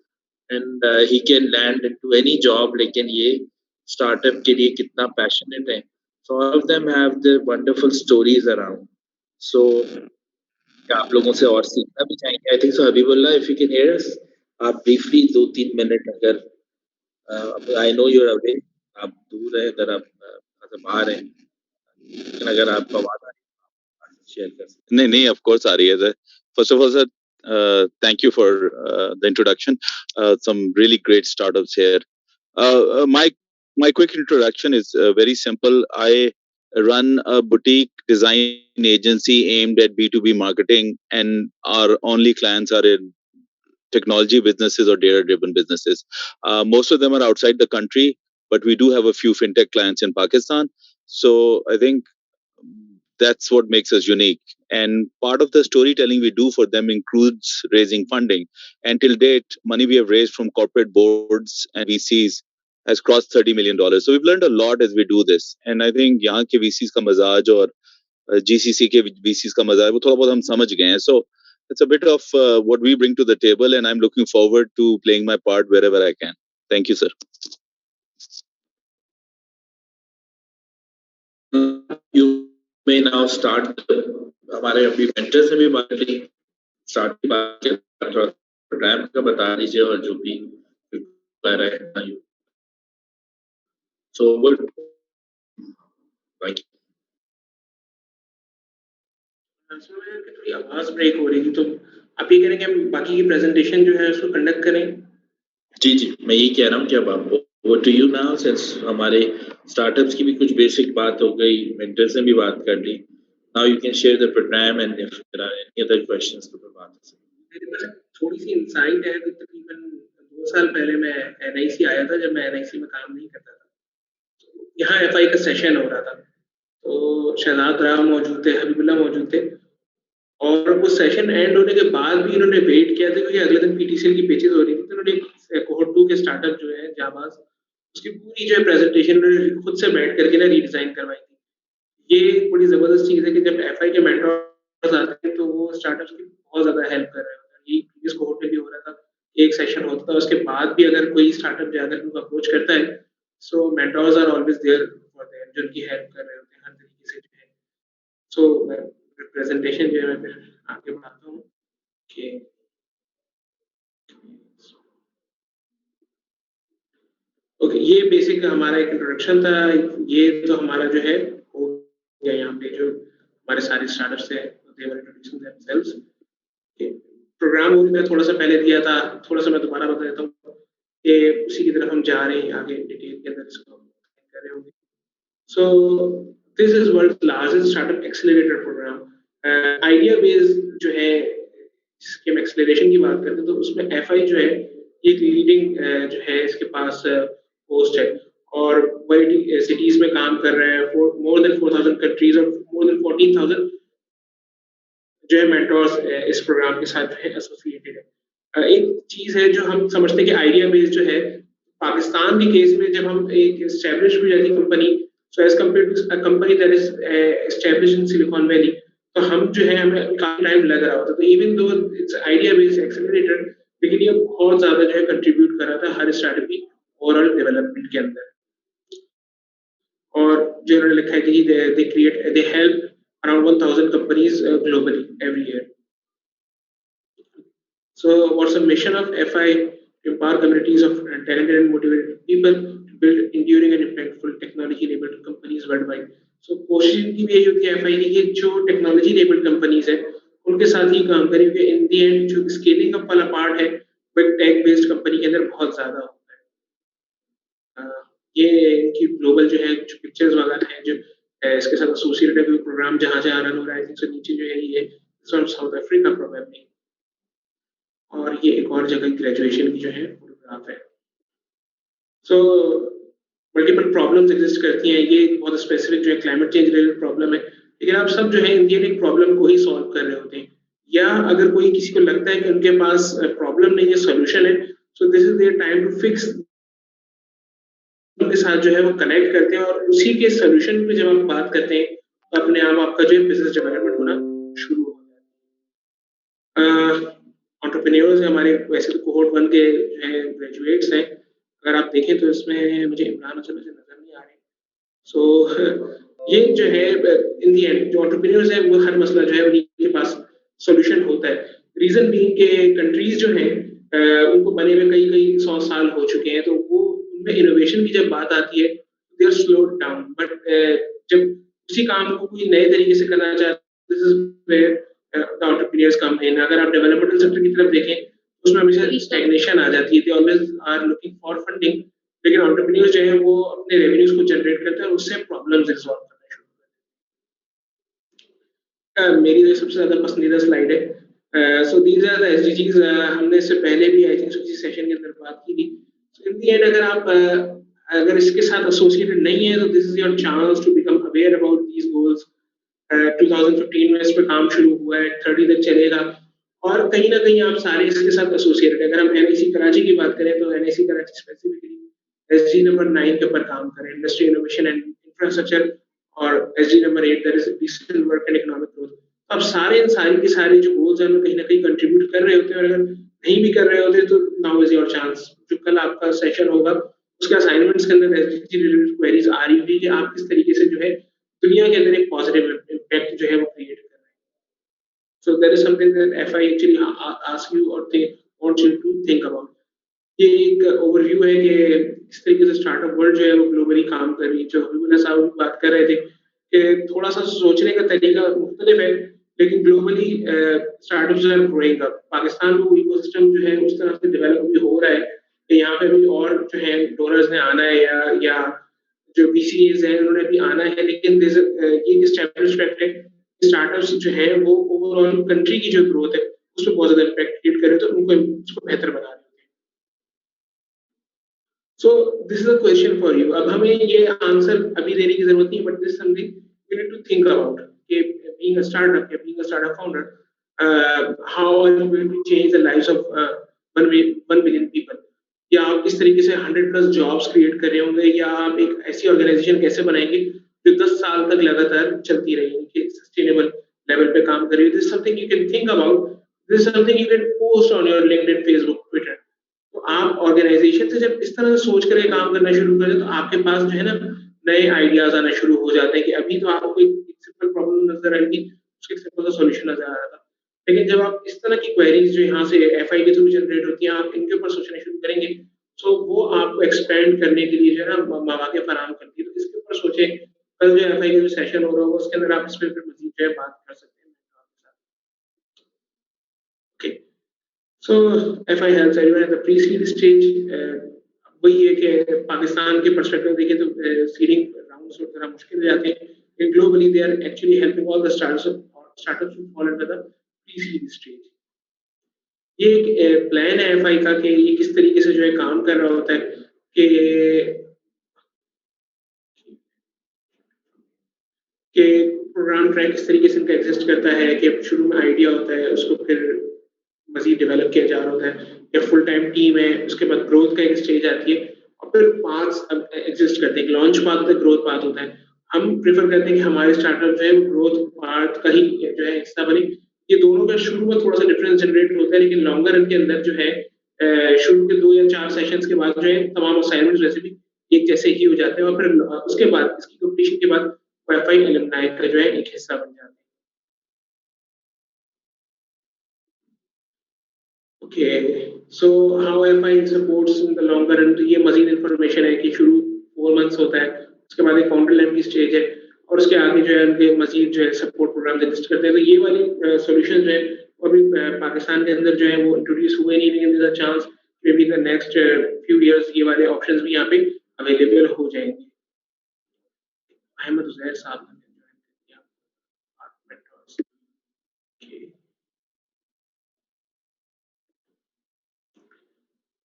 and he can land into any job, लेकिन ये स्टार्टअप के लिए कितना पैशनेट है। So all of them have their wonderful stories around. So आप लोगों से और सीखना भी चाहेंगे। I think so, Habibullah, if you can hear us, आप briefly 2-3 मिनट अगर I know you're away, आप दूर हैं, अगर आप बाहर हैं, लेकिन अगर आपको आवाज आ रही है शेयर कर सकते हैं। नहीं, of course आ रही है sir. First of all, sir, thank you for the introduction. Some really great startups here. My quick introduction is very simple. I run a boutique design agency aimed at B2B marketing, and our only clients are in technology businesses or data-driven businesses. Most of them are outside the country, but we do have a few fintech clients in Pakistan. So I think that's what makes us unique. And part of the storytelling we do for them includes raising funding. And till date, money we have raised from corporate boards and VCs has crossed $30 million. So we've learned a lot as we do this. And I think यहाँ के VCs का मजाज और GCC के VCs का मजाज वो थोड़ा बहुत हम समझ गए हैं. So it's a bit of what we bring to the table, and I'm looking forward to playing my part wherever I can. Thank you, sir. You may now start. हमारे अभी मेंटर से भी बात ली, स्टार्ट की बात programme का बता दीजिए और जो भी कर रहे हैं। So good. Thank you. थोड़ी आवाज ब्रेक हो रही थी, तो आप ये कह रहे हैं कि हम बाकी की प्रेजेंटेशन जो है उसको कंडक्ट करें? जी, मैं यही कह रहा हूँ कि अब आपको वो टू यू नाउ, सिंस हमारे स्टार्टअप्स की भी कुछ बेसिक बात हो गई, मेंटर से भी बात कर ली। Now you can share the program and if there are any other questions तो फिर बात हो सकती है। मेरे पास थोड़ी सी इनसाइट है कि तकरीबन 2 साल पहले मैं NIC आया था, जब मैं NIC में काम नहीं करता था। यहाँ FI का सेशन हो रहा था, तो शहजाद राव मौजूद थे, हबीबुल्लाह मौजूद थे, और उस सेशन एंड होने के बाद भी इन्होंने वेट किया था क्योंकि अगले दिन PTCL की पेचेस हो रही थी, तो उन्होंने कोहोर्ट 2 के स्टार्टअप जो है जाबाज, उसकी पूरी जो है प्रेजेंटेशन उन्होंने खुद से बैठ करके ना रीडिजाइन करवाई थी। ये बड़ी जबरदस्त चीज है कि जब FI के मेंटर्स आते हैं तो वो स्टार्टअप्स की बहुत ज्यादा हेल्प कर रहे होते हैं। ये प्रीवियस कोहोर्ट में भी हो रहा था, एक सेशन होता था, उसके बाद भी अगर कोई स्टार्टअप जाकर उनको अप्रोच करता है, so mentors are always there for them, जो उनकी हेल्प कर रहे होते हैं हर तरीके से जो है। सो प्रेजेंटेशन जो है मैं फिर आगे बढ़ाता हूँ कि ओके, ये बेसिक हमारा एक इंट्रोडक्शन था। ये तो हमारा जो है हो गया, यहाँ पे जो हमारे सारे स्टार्टअप्स हैं दे वर इंट्रोड्यूसिंग देमसेल्व्स। प्रोग्राम मैं थोड़ा सा पहले दिया था, थोड़ा सा मैं दोबारा बता देता हूँ कि उसी की तरफ हम जा रहे हैं आगे डिटेल के अंदर इसको कर रहे होंगे। So this is world largest startup accelerator program. Idea based जो है, जिसके हम एक्सेलरेशन की बात करते हैं, तो उसमें FI जो है ये लीडिंग जो है इसके पास पोस्ट है और वर्ल्ड सिटीज में काम कर रहे हैं, मोर देन 4000 कंट्रीज और मोर देन 14000 जो है मेंटर्स इस प्रोग्राम के साथ जो है एसोसिएटेड है। एक चीज है जो हम समझते हैं कि आइडिया बेस्ड जो है, पाकिस्तान के केस में जब हम एक एस्टैब्लिश हो जाती company, so as compare to a company that is established in Silicon Valley, तो हम जो है हमें काफी टाइम लग रहा होता है। तो even though it's idea based accelerator, लेकिन ये बहुत बहुत ज़्यादा जो है कंट्रीब्यूट कर रहा था हर स्टार्टअप की ओवरऑल डेवलपमेंट के अंदर। और जो उन्होंने लिखा है कि they help around 1000 companies globally every year. So what's the mission of FI? To empower communities of talented and motivated people to build enduring and impactful technology-enabled companies worldwide. So कोशिश इनकी भी यही होती है FI की कि जो technology-enabled companies है उनके साथ ही काम करें, क्योंकि in the end जो scaling up वाला part है वो tech-based company के अंदर बहुत ज़्यादा होता है। ये इनकी ग्लोबल जो है जो पिक्चर्स वगैरह हैं जो इसके साथ एसोसिएटेड है कोई प्रोग्राम जहाँ जहाँ रन हो रहा है, जिससे नीचे जो है ये साउथ अफ्रीका प्रोबेबली, और ये एक और जगह ग्रेजुएशन की जो है फोटोग्राफ है। सो मल्टीपल प्रॉब्लम्स एग्जिस्ट करती हैं, ये एक बहुत स्पेसिफिक जो है क्लाइमेट चेंज रिलेटेड प्रॉब्लम है, लेकिन आप सब जो है इंडियन एक प्रॉब्लम को ही सॉल्व कर रहे होते हैं, या अगर कोई किसी को लगता है कि उनके पास प्रॉब्लम नहीं है सोल्यूशन है, so this is their time to fix के साथ जो है वो कनेक्ट करते हैं, और उसी के सोल्यूशन पे जब आप बात करते हैं तो अपने आप आपका जो है बिजनेस डेवलपमेंट होना शुरू हो जाता है। एंटरप्रेन्योर्स हमारे वैसे तो कोहोर्ट 1 के जो है ग्रेजुएट्स हैं, अगर आप देखें तो इसमें मुझे इमरान हसन से नजर नहीं आ रहे। सो ये जो है इन दी एंड जो एंटरप्रेन्योर्स हैं वो हर मसला जो है उनके पास सॉल्यूशन होता है। रीजन बीइंग के कंट्रीज जो हैं उनको बने हुए कई 100 साल हो चुके हैं, तो वो उनमें इनोवेशन की जब बात आती है they are slowed down, but जब उसी काम को कोई नए तरीके से करना चाहते हैं, this is where the entrepreneurs come in. अगर आप डेवलपमेंटल सेक्टर की तरफ देखें उसमें हमेशा स्टैग्नेशन आ जाती है, they always are looking for funding, लेकिन एंटरप्रेन्योर्स जो है वो अपने रेवेन्यूज को जनरेट करते हैं और उससे प्रॉब्लम्स रिजॉल्व करना शुरू करते हैं। मेरी जो सबसे ज्यादा पसंदीदा स्लाइड है, so these are the SDGs, हमने इससे पहले भी आई थिंक किसी सेशन के अंदर बात की थी। सो इन दी एंड अगर आप अगर इसके साथ एसोसिएटेड नहीं है तो this is your chance to become aware about these goals. 2015 में इस पे काम शुरू हुआ है, 30 तक चलेगा, और कहीं ना कहीं आप सारे इसके साथ एसोसिएटेड। अगर हम एनआईसी कराची की बात करें तो NIC Karachi specifically SD number 9 के ऊपर काम करें, इंडस्ट्री इनोवेशन एंड इंफ्रास्ट्रक्चर, और SD number 8 that is digital work and economic growth. अब सारे के सारे जो गोल्स हैं कहीं ना कहीं कंट्रीब्यूट कर रहे होते हैं, और अगर नहीं भी कर रहे होते तो नाउ इज योर चांस। जो कल आपका सेशन होगा उसके असाइनमेंट्स के अंदर एसडीजी रिलेटेड क्वेरीज आ रही होगी कि आप किस तरीके से जो है दुनिया के अंदर एक पॉजिटिव इम्पैक्ट जो है वो क्रिएट कर रहे हैं। So that is something that FI actually ask you और they want you to think about. ये एक ओवरव्यू है कि इस तरीके से स्टार्टअप वर्ल्ड जो है वो ग्लोबली काम कर रही है। जो हबीबुल्लाह साहब बात कर रहे थे कि थोड़ा सा सोचने का तरीका मुख्तलिफ है, लेकिन globally startups are growing up. Pakistan में वो इकोसिस्टम जो है उस तरह से डेवलप भी हो रहा है कि यहाँ पे भी और जो है डोनर्स ने आना है, या जो बीसीएस हैं उन्होंने भी आना है, लेकिन ये एस्टैब्लिश्ड फैक्ट है स्टार्टअप्स जो है वो ओवरऑल कंट्री की जो ग्रोथ है उसमें बहुत ज्यादा इम्पैक्ट क्रिएट करे, तो उनको उसको बेहतर बना रहे हैं। So this is a question for you. अब हमें ये आंसर अभी देने की जरूरत नहीं, but this something you need to think about कि बीइंग अ स्टार्टअप या being a startup founder, how are you going to change the lives of 1 million people, या आप किस तरीके से 100+ जॉब्स क्रिएट कर रहे होंगे, या आप एक ऐसी ऑर्गेनाइजेशन कैसे बनाएंगे जो 10 साल तक लगातार चलती रहेगी, सस्टेनेबल लेवल पे काम कर रही है। This something you can think about, this something you can post on your LinkedIn, Facebook, Twitter. तो आप ऑर्गेनाइजेशन से जब इस तरह से सोच कर काम करना शुरू करें तो आपके पास जो है ना नए आइडियाज आना शुरू हो जाते हैं कि अभी तो आपको एक सिंपल प्रॉब्लम नजर आएगी, उसके सिंपल सा सॉल्यूशन नजर आ रहा था, लेकिन जब आप इस तरह की क्वेरीज जो यहाँ से FI के थ्रू जनरेट होती हैं आप इनके ऊपर सोचना शुरू करेंगे, तो वो आपको एक्सपेंड करने के लिए जो है ना मौके फराहम करती है। तो इसके ऊपर सोचें, कल जो FI का जो सेशन हो रहा होगा उसके अंदर आप इस पर मजीद जो है बात कर सकते हैं। Okay, so FI helps everyone at the pre-seed stage. वही है कि पाकिस्तान के पर्सपेक्टिव देखें तो सीडिंग राउंड्स थोड़ा मुश्किल हो जाते हैं, globally they are actually helping all the startups to fall into the pre-seed stage. ये एक प्लान है FI का कि ये किस तरीके से जो है काम कर रहा होता है कि प्रोग्राम ट्रैक किस तरीके से इनका एग्जिस्ट करता है कि शुरू में आइडिया होता है, उसको फिर मजीद डेवलप किया जा रहा होता है, या फुल टाइम टीम है, उसके बाद ग्रोथ का एक स्टेज आती है, और फिर पाथ्स एग्जिस्ट करते हैं। लॉन्च पाथ होता है, ग्रोथ पाथ होता है। हम प्रेफर करते हैं कि हमारे स्टार्टअप जो है ग्रोथ पाथ का ही जो है हिस्सा बने। ये दोनों का शुरू में थोड़ा सा डिफरेंस जनरेट होता है, लेकिन लॉन्गर रन के अंदर जो है शुरू के 2 या 4 सेशंस के बाद जो है तमाम असाइनमेंट्स वैसे भी एक जैसे ही हो जाते हैं और फिर उसके बाद इसकी कंप्लीशन के बाद वाईफाई एलुमनाई का जो है एक हिस्सा बन जाते हैं। Okay, so how FI supports in the longer run, तो ये मजीद इन्फॉर्मेशन है कि शुरू 4 मंथ्स होता है, उसके बाद एक फाउंडर लैब की स्टेज है और उसके आगे जो है उनके मजीद जो है सपोर्ट प्रोग्राम एग्जिस्ट करते हैं। तो ये वाली सॉल्यूशन जो है वो अभी पाकिस्तान के अंदर जो है वो इंट्रोड्यूस हुए नहीं, लेकिन there chance may be the next few years ये वाले ऑप्शंस भी यहाँ पे अवेलेबल हो जाएंगे। अहमद उजैर साहब ने ज्वाइन किया।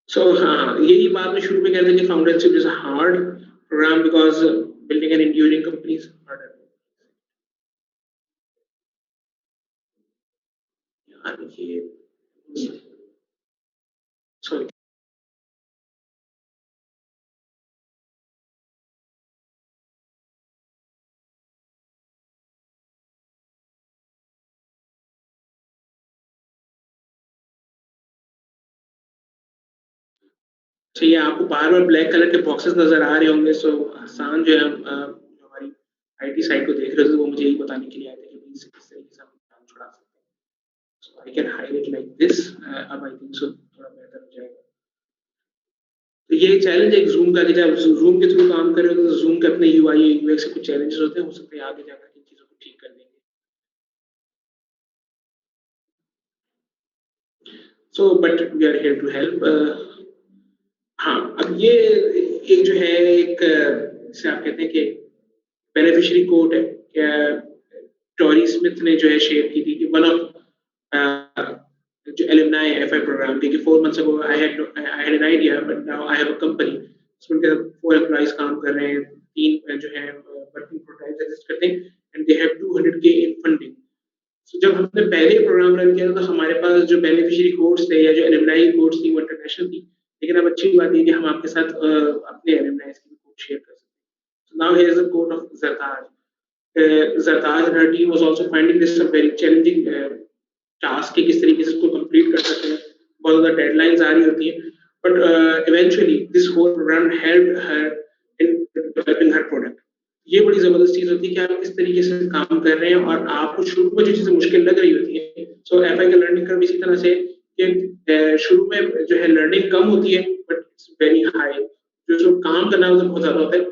So हाँ, यही बात मैं शुरू में कहता कि foundership is a hard program because building an enduring company is harder. Sorry तो ये आपको बार-बार ब्लैक कलर के बॉक्सेस नजर आ रहे होंगे। सो हसन जो है जो हमारी आईटी साइड को देख रहे थे वो मुझे यही बताने के लिए आए थे कि प्लीज किस तरीके से हम काम छुड़ा सकते हैं। So I can hide it like this. अब आई थिंक सो थोड़ा बेहतर हो जाएगा। तो ये चैलेंज है जूम का कि जब जूम के थ्रू काम कर रहे हो तो जूम के अपने यूआई यूएक्स से कुछ चैलेंजेस होते हैं, हो सकता है आगे जाकर इन चीजों को ठीक कर देंगे। So but we are here to help. हाँ, अब ये एक जो है एक जिसे आप कहते हैं कि बेनिफिशियरी कोट है क्या टॉरी स्मिथ ने जो है शेयर की थी कि वन ऑफ जो alumni FI program के 4 months ago I had an idea but now I have a company उसमें उनके 4 employees काम कर रहे हैं, 3 जो है working prototypes exist करते हैं and they have 200K in funding। So जब हमने पहले प्रोग्राम रन किया तो हमारे पास जो बेनिफिशियरी कोड्स थे या जो alumni कोड्स थी वो इंटरनेशनल थी, लेकिन अब अच्छी बात ये कि हम आपके साथ अपने alumni की कोड शेयर कर सकते हैं। So now here is a quote of Zartaj. Zartaj and her team was also finding this a very challenging task के किस तरीके से उसको कंप्लीट कर सकते हैं, बहुत ज़्यादा डेडलाइंस आ रही होती हैं, but eventually this whole program helped her in developing her product. ये बड़ी ज़बरदस्त चीज़ होती है कि आप किस तरीके से काम कर रहे हैं और आपको शुरू में जो चीज़ें मुश्किल लग रही होती हैं। सो एफआई का लर्निंग कर्व इसी तरह से कि शुरू में जो है लर्निंग कम होती है बट इट्स वेरी हाई, जो काम करना है बहुत ज़्यादा होता है,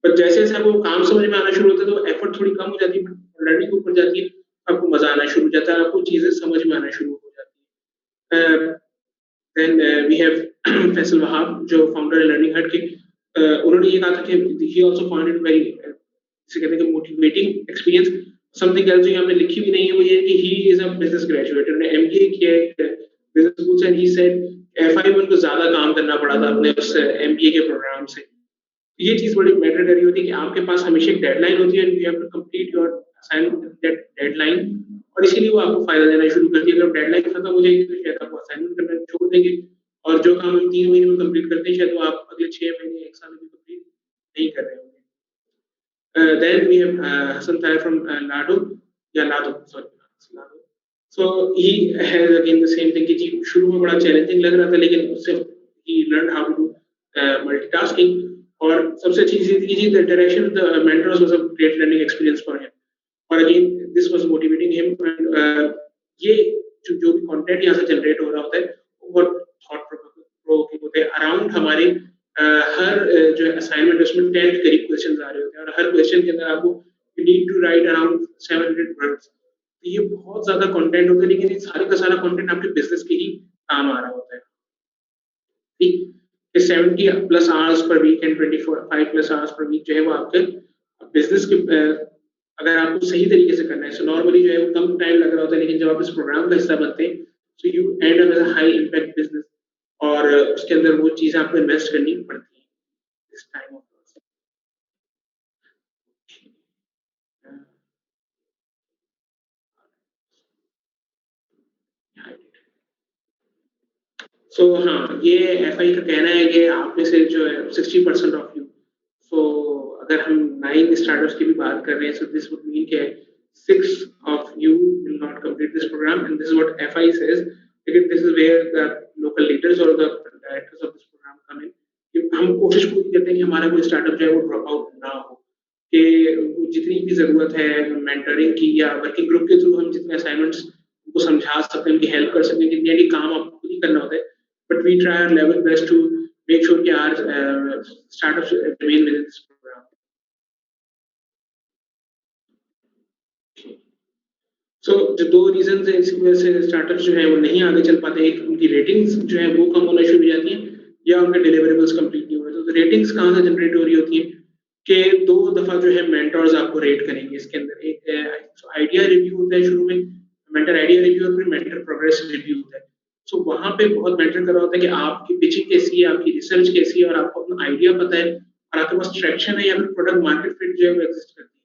बट जैसे जैसे आपको काम समझ में आना शुरू होता है तो एफर्ट थोड़ी कम हो जाती है बट लर्निंग ऊपर जाती है, आपको मजा आना शुरू हो जाता है, आपको चीजें समझ में आना शुरू हो जाती है। Then we have Faisal Wahab जो फाउंडर है लर्निंग हट के, उन्होंने ये कहा था कि ही आल्सो फाउंड इट वेरी जिसे कहते हैं कि मोटिवेटिंग एक्सपीरियंस। समथिंग एल्स जो हमने लिखी भी नहीं है वो ये कि he is a business graduate, उन्होंने एमबीए किया है बिजनेस स्कूल से एंड ही सेड एफआई में उनको ज्यादा काम करना पड़ा था अपने उस एमबीए के प्रोग्राम से। ये चीज बड़ी मैटर कर रही होती है कि आपके पास हमेशा एक डेडलाइन होती है and you have to complete your assignment that deadline, और इसीलिए वो आपको फायदा देना शुरू करती है। अगर डेडलाइन खत्म हो जाएगी तो शायद आप असाइनमेंट करना छोड़ देंगे और जो काम हम 3 महीने में कंप्लीट करते हैं शायद वो आप अगले 6 महीने 1 साल में कंप्लीट नहीं कर रहे होंगे। Then we have Hasan Tahir from लाडो या लाडो सॉरी लाडो। So he has again the same thing कि जी शुरू में बड़ा चैलेंजिंग लग रहा था लेकिन उससे ही लर्न हाउ टू मल्टीटास्किंग, और सबसे अच्छी चीज थी जी the direction of the mentors was a great learning experience for him, और again this was motivating him and ये जो भी कंटेंट यहाँ से जनरेट हो रहा होता है वो बहुत थॉट प्रोवोकिंग होते हैं। अराउंड हमारे हर जो है असाइनमेंट उसमें 10 के करीब क्वेश्चंस आ रहे होते हैं और हर क्वेश्चन के अंदर आपको you need to write around 700 words. तो ये बहुत ज्यादा कंटेंट होता है लेकिन ये सारे का सारा कंटेंट आपके बिजनेस के ही काम आ रहा होता है। ठीक, 70 plus hours per week and 25 plus hours per week जो है वो आपके बिजनेस के अगर आपको सही तरीके से करना है। सो नॉर्मली जो है वो कम टाइम लग रहा होता है लेकिन जब आप इस प्रोग्राम का हिस्सा बनते हैं so you end up as a high impact business और उसके अंदर वो चीजें आपको इन्वेस्ट करनी पड़ती है इस टाइम ऑफ सो हाँ, ये एफआई का कहना है कि आप में से जो है 60% ऑफ यू, सो अगर हम 9 स्टार्टअप्स की भी बात कर रहे हैं सो दिस वुड मीन कि 6 of you will not complete this program and this is what FI says, because this is where the local leaders or the directors of this program come in. हम कोशिश पूरी करते हैं कि हमारा कोई startup जो है वो ड्रॉप आउट ना हो, कि जितनी भी ज़रूरत है मेंटरिंग की या वर्किंग ग्रुप के थ्रू हम जितने असाइनमेंट्स उनको समझा सकते हैं, उनकी हेल्प कर सकते हैं, जितने काम आपको खुद ही करना होता है, but we try our level best to make sure कि our startups remain with this program. So जो 2 रीजंस हैं इसकी वजह से स्टार्टअप्स जो है वो नहीं आगे चल पाते. एक उनकी रेटिंग्स जो है वो कम होना शुरू हो जाती हैं या उनके डिलीवरेबल्स कंप्लीट नहीं हो रहे. तो रेटिंग्स कहाँ से जनरेट हो रही होती हैं कि 2 दफ़ा जो है मेंटर्स आपको रेट करेंगे. इसके अंदर एक आइडिया रिव्यू होता है शुरू में, मेंटर आइडिया रिव्यू और फिर मेंटर प्रोग्रेस रिव्यू होता है. सो वहाँ पे बहुत मैटर कर रहा होता है कि आपकी पिचिंग कैसी है, आपकी रिसर्च कैसी है और आपको अपना आइडिया पता है और आपके पास ट्रैक्शन है या फिर प्रोडक्ट मार्केट फिट जो है वो एग्जिस्ट करती है.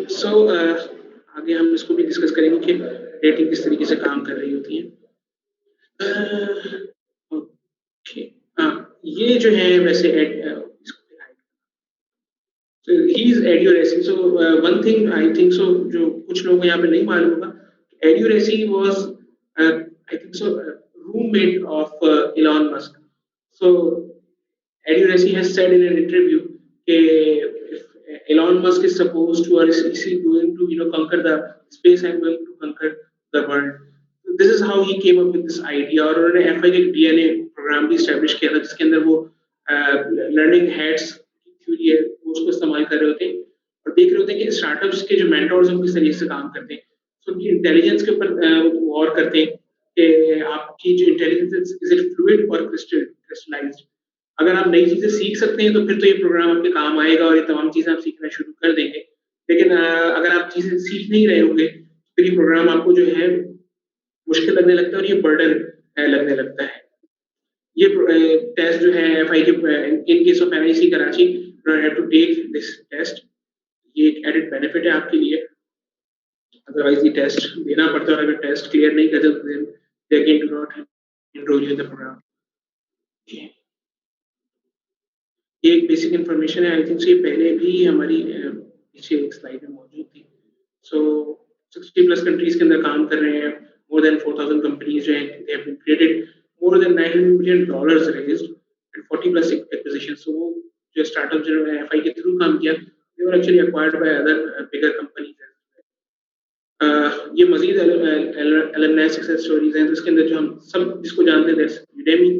So आगे हम इसको भी डिस्कस करेंगे कि रेटिंग किस तरीके से काम कर रही होती है. ओके, हाँ, ये जो है वैसे ही is Adeo Ressi. So one thing I think so जो कुछ लोगों को यहाँ पे नहीं मालूम होगा, Adeo Ressi was I think so roommate of Elon Musk. So Adeo Ressi has said in an interview कि Elon Musk is supposed to, or is he going to, conquer the space and going to conquer the world. So this is how he came up with this idea. और उन्होंने FI के DNA programme भी establish किया था जिसके अंदर वो learning heads theory है वो उसको इस्तेमाल कर रहे होते हैं और देख रहे होते हैं कि स्टार्टअप्स के जो मेंटर्स हैं किस तरीके से काम करते हैं. तो उनकी इंटेलिजेंस के ऊपर गौर करते हैं कि आपकी जो इंटेलिजेंस इज इट फ्लूइड और क्रिस्टलाइज्ड. अगर आप नई चीजें सीख सकते हैं तो फिर तो ये प्रोग्राम आपके काम आएगा और ये तमाम चीजें आप सीखना शुरू कर देंगे. लेकिन अगर आप चीजें सीख नहीं रहे होंगे फिर ये प्रोग्राम आपको जो है मुश्किल लगने लगता है और ये बर्डन लगने लगता है. ये टेस्ट जो है FI के in case of NIC Karachi you have to take this test. ये एक एडेड बेनिफिट है आपके लिए. अदरवाइज ये टेस्ट देना पड़ता है और अगर टेस्ट क्लियर नहीं करते तो then they again do not enroll you in the program. ये एक बेसिक इन्फॉर्मेशन है. आई थिंक ये पहले भी हमारी पीछे एक स्लाइड में मौजूद थी. सो 60+ कंट्रीज के अंदर काम कर रहे हैं. मोर देन 4000 कंपनीज जो हैं they have been created. More than $900 million raised and 40+ acquisition. So वो जो स्टार्टअप जो है FI के थ्रू काम किया they were actually acquired by other bigger companies. ये मजीद अलुमनाई सक्सेस स्टोरीज हैं. तो इसके अंदर जो हम सब जिसको जानते हैं दैट्स Udemy.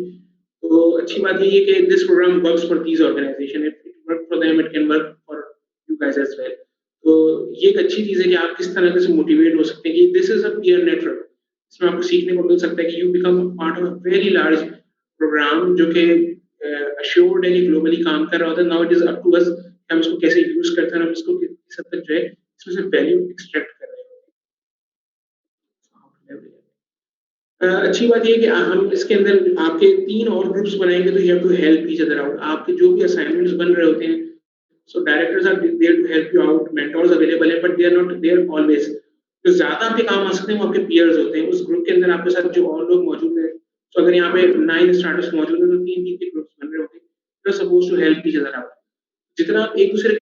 तो अच्छी बात ये है कि this program works for these organisation. If it work for them it can work for you guys as well. तो ये एक अच्छी चीज़ है कि आप किस तरह से मोटिवेट हो सकते हैं कि this is a peer network. इसमें आपको सीखने को मिल सकता है कि you become part of a very large program जो कि अश्योर्ड है कि ग्लोबली काम कर रहा होता है. Now it is up to us हम इसको कैसे यूज करते हैं, हम इसको किस हद तक जो है इसमें से वैल्यू एक्सट्रैक्ट कर रहे हैं. अच्छी बात ये है कि हम इसके अंदर आपके 3 और ग्रुप्स बनाएंगे तो you have to help each other out. आपके जो भी असाइनमेंट्स बन रहे होते हैं so directors are there to help you out. Mentors available है but they are not there always. जो ज्यादा आपके काम आ सकते हैं वो आपके पीयर्स होते हैं. उस ग्रुप के अंदर आपके साथ जो और लोग मौजूद हैं. तो अगर यहाँ पे 9 स्टार्टर्स मौजूद हैं तो 3 के ग्रुप्स बन रहे होते हैं. You are supposed to help each other out. जितना आप एक दूसरे के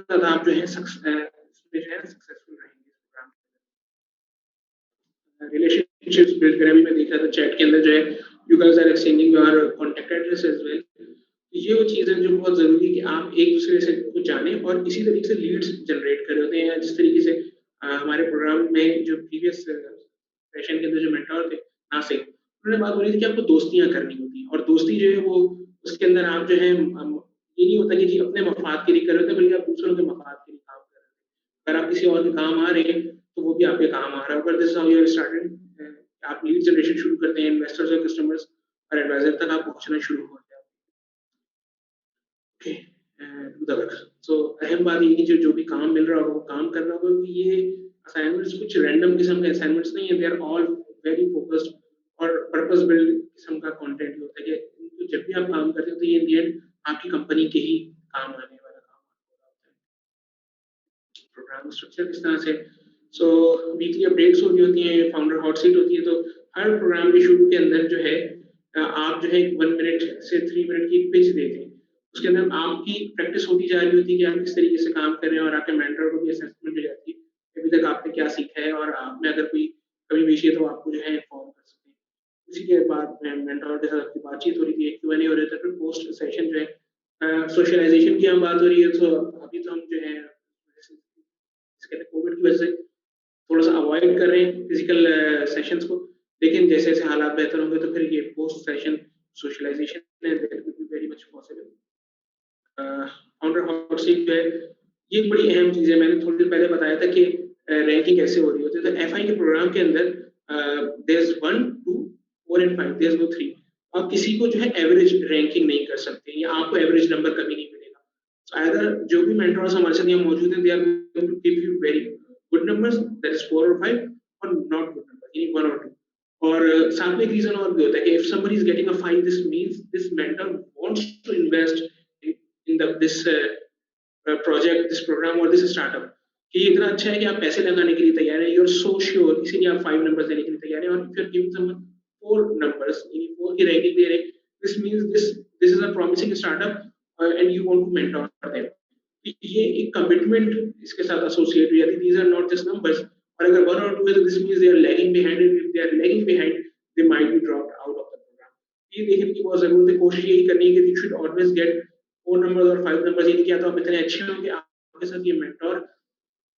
साथ आप जो है सक्सेसफुल रहेंगे. रिलेशनशिप्स बिल्ड करने में मैं देख रहा था चैट के अंदर जो है you guys are exchanging your contact address as well. ये वो चीज़ है जो बहुत ज़रूरी है कि आप एक दूसरे से को जाने और इसी तरीके से लीड्स जनरेट कर रहे होते हैं. जिस तरीके से हमारे प्रोग्राम में जो प्रीवियस सेशन के अंदर जो मेंटर थे नासिक, उन्होंने बात बोली थी कि आपको दोस्तियां करनी होती हैं और दोस्ती जो है वो उसके अंदर आप जो है ये नहीं होता कि जी अपने मफाद के लिए कर रहे थे बल्कि आप दूसरों के मफाद के लिए काम कर रहे हैं. अगर आप किसी और के काम आ रहे हैं तो वो भी आपके काम आ रहा है. अगर दिस हाउ यू स्टार्टेड आप लीड जनरेशन शुरू करते हैं इन्वेस्टर्स और कस्टमर्स और एडवाइजर तक आप पहुंचना शुरू हो जाते हैं. Okay do the work. So अहम बात ये कि जो भी काम मिल रहा होगा वो काम करना होगा क्योंकि ये असाइनमेंट्स कुछ रैंडम किस्म के असाइनमेंट्स नहीं है. They are all very focused और पर्पस बिल्ड किस्म का कंटेंट होता है कि जब भी आप काम करते हो तो ये इन द एंड आपकी कंपनी के ही काम आने वाला काम होता है. प्रोग्राम स्ट्रक्चर किस तरह से। सो वीकली अपडेट्स होती होती हैं, फाउंडर हॉट सीट होती है, तो हर प्रोग्राम के शुरू के अंदर जो है आप जो है 1 मिनट से 3 मिनट की एक पिच देते हैं। उसके अंदर आपकी प्रैक्टिस होती जा रही होती है कि आप किस तरीके से काम कर रहे हैं, और आपके मेंटर को भी असेसमेंट हो जाती है कि अभी तक आपने क्या सीखा है, और आप में अगर कोई कमी पेशी है तो आपको जो है इन्फॉर्म कर सकते हैं। उसी के बाद मेंटर के साथ बातचीत हो रही थी, Q&A हो रहा था, फिर पोस्ट सेशन जो है सोशलाइजेशन की हम बात हो रही है। तो अभी तो हम जो है इसके अंदर कोविड की वजह से थोड़ा सा अवॉइड कर रहे हैं फिजिकल सेशंस को, लेकिन जैसे जैसे हालात बेहतर होंगे तो फिर ये post session socialisation very much possible. Founder hot seat जो है ये एक बड़ी अहम चीज़ है। मैंने थोड़ी देर पहले बताया था कि रैंकिंग कैसे हो रही होती है। तो एफआई के प्रोग्राम के अंदर there is 1, 2, 4 and 5, there is no 3। आप किसी को जो है एवरेज रैंकिंग नहीं कर सकते, या आपको एवरेज नंबर कभी नहीं मिलेगा। So either जो भी मेंटर्स हमारे साथ यहाँ मौजूद हैं, they are going to give you very good numbers, that is 4 और 5, और नॉट गुड नंबर, यानी 1 और 2। और साथ में एक रीजन और भी होता है कि if somebody is getting a 5, this means this mentor wants to invest in this project, this program और दिस स्टार्टअप, कि ये इतना अच्छा है कि आप पैसे लगाने के लिए तैयार हैं, यू आर सो श्योर, इसीलिए आप 5 नंबर्स देने के लिए तैयार हैं। और if you are giving someone 4 numbers, यानी 4 की रैंकिंग दे रहे हैं, this means this is a promising startup and you want to mentor them. ये एक कमिटमेंट इसके साथ एसोसिएट हुई है, these are not just numbers. और अगर 1 और 2 है तो this means they are lagging behind, and if they are lagging behind they might be dropped out of the program. ये देखने की बहुत जरूरत है। कोशिश यही करनी है कि you should always get 4 numbers और 5 नंबर्स, यानी कि तो आप इतने अच्छे हो कि आपके साथ ये मेंटर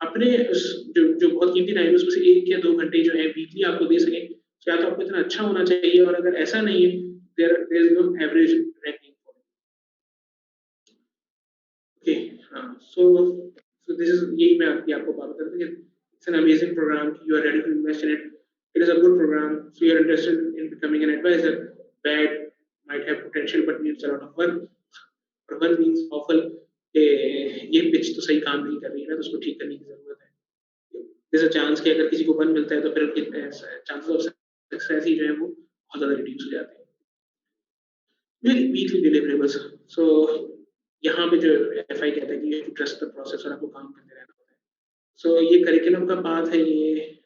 अपने उस जो बहुत कीमती टाइम है उसमें से 1 या 2 घंटे जो है वीकली आपको दे सकें। या तो आपको इतना अच्छा होना चाहिए, और अगर ऐसा नहीं है there is no average ranking. Okay, so this is यही मैं आपको बात कर रहा था कि it's an amazing program, you are ready to invest in it, it is a good program, so you are interested in becoming an advisor, bad might have potential but needs a lot of work, और one means awful ये pitch तो सही काम नहीं कर रही है ना, तो उसको ठीक करने की जरूरत है। there's a chance कि अगर किसी को 1 मिलता है तो फिर उनके चांसेस ऑफ सक्सेस ही जो है वो बहुत ज़्यादा रिड्यूस हो जाते हैं। वीकली डिलीवरेबल्स, सो यहाँ पे जो एफआई कहता है कि यू ट्रस्ट द प्रोसेस, और आपको काम करते रहना होता है। सो ये करिकुलम का पाथ है, ये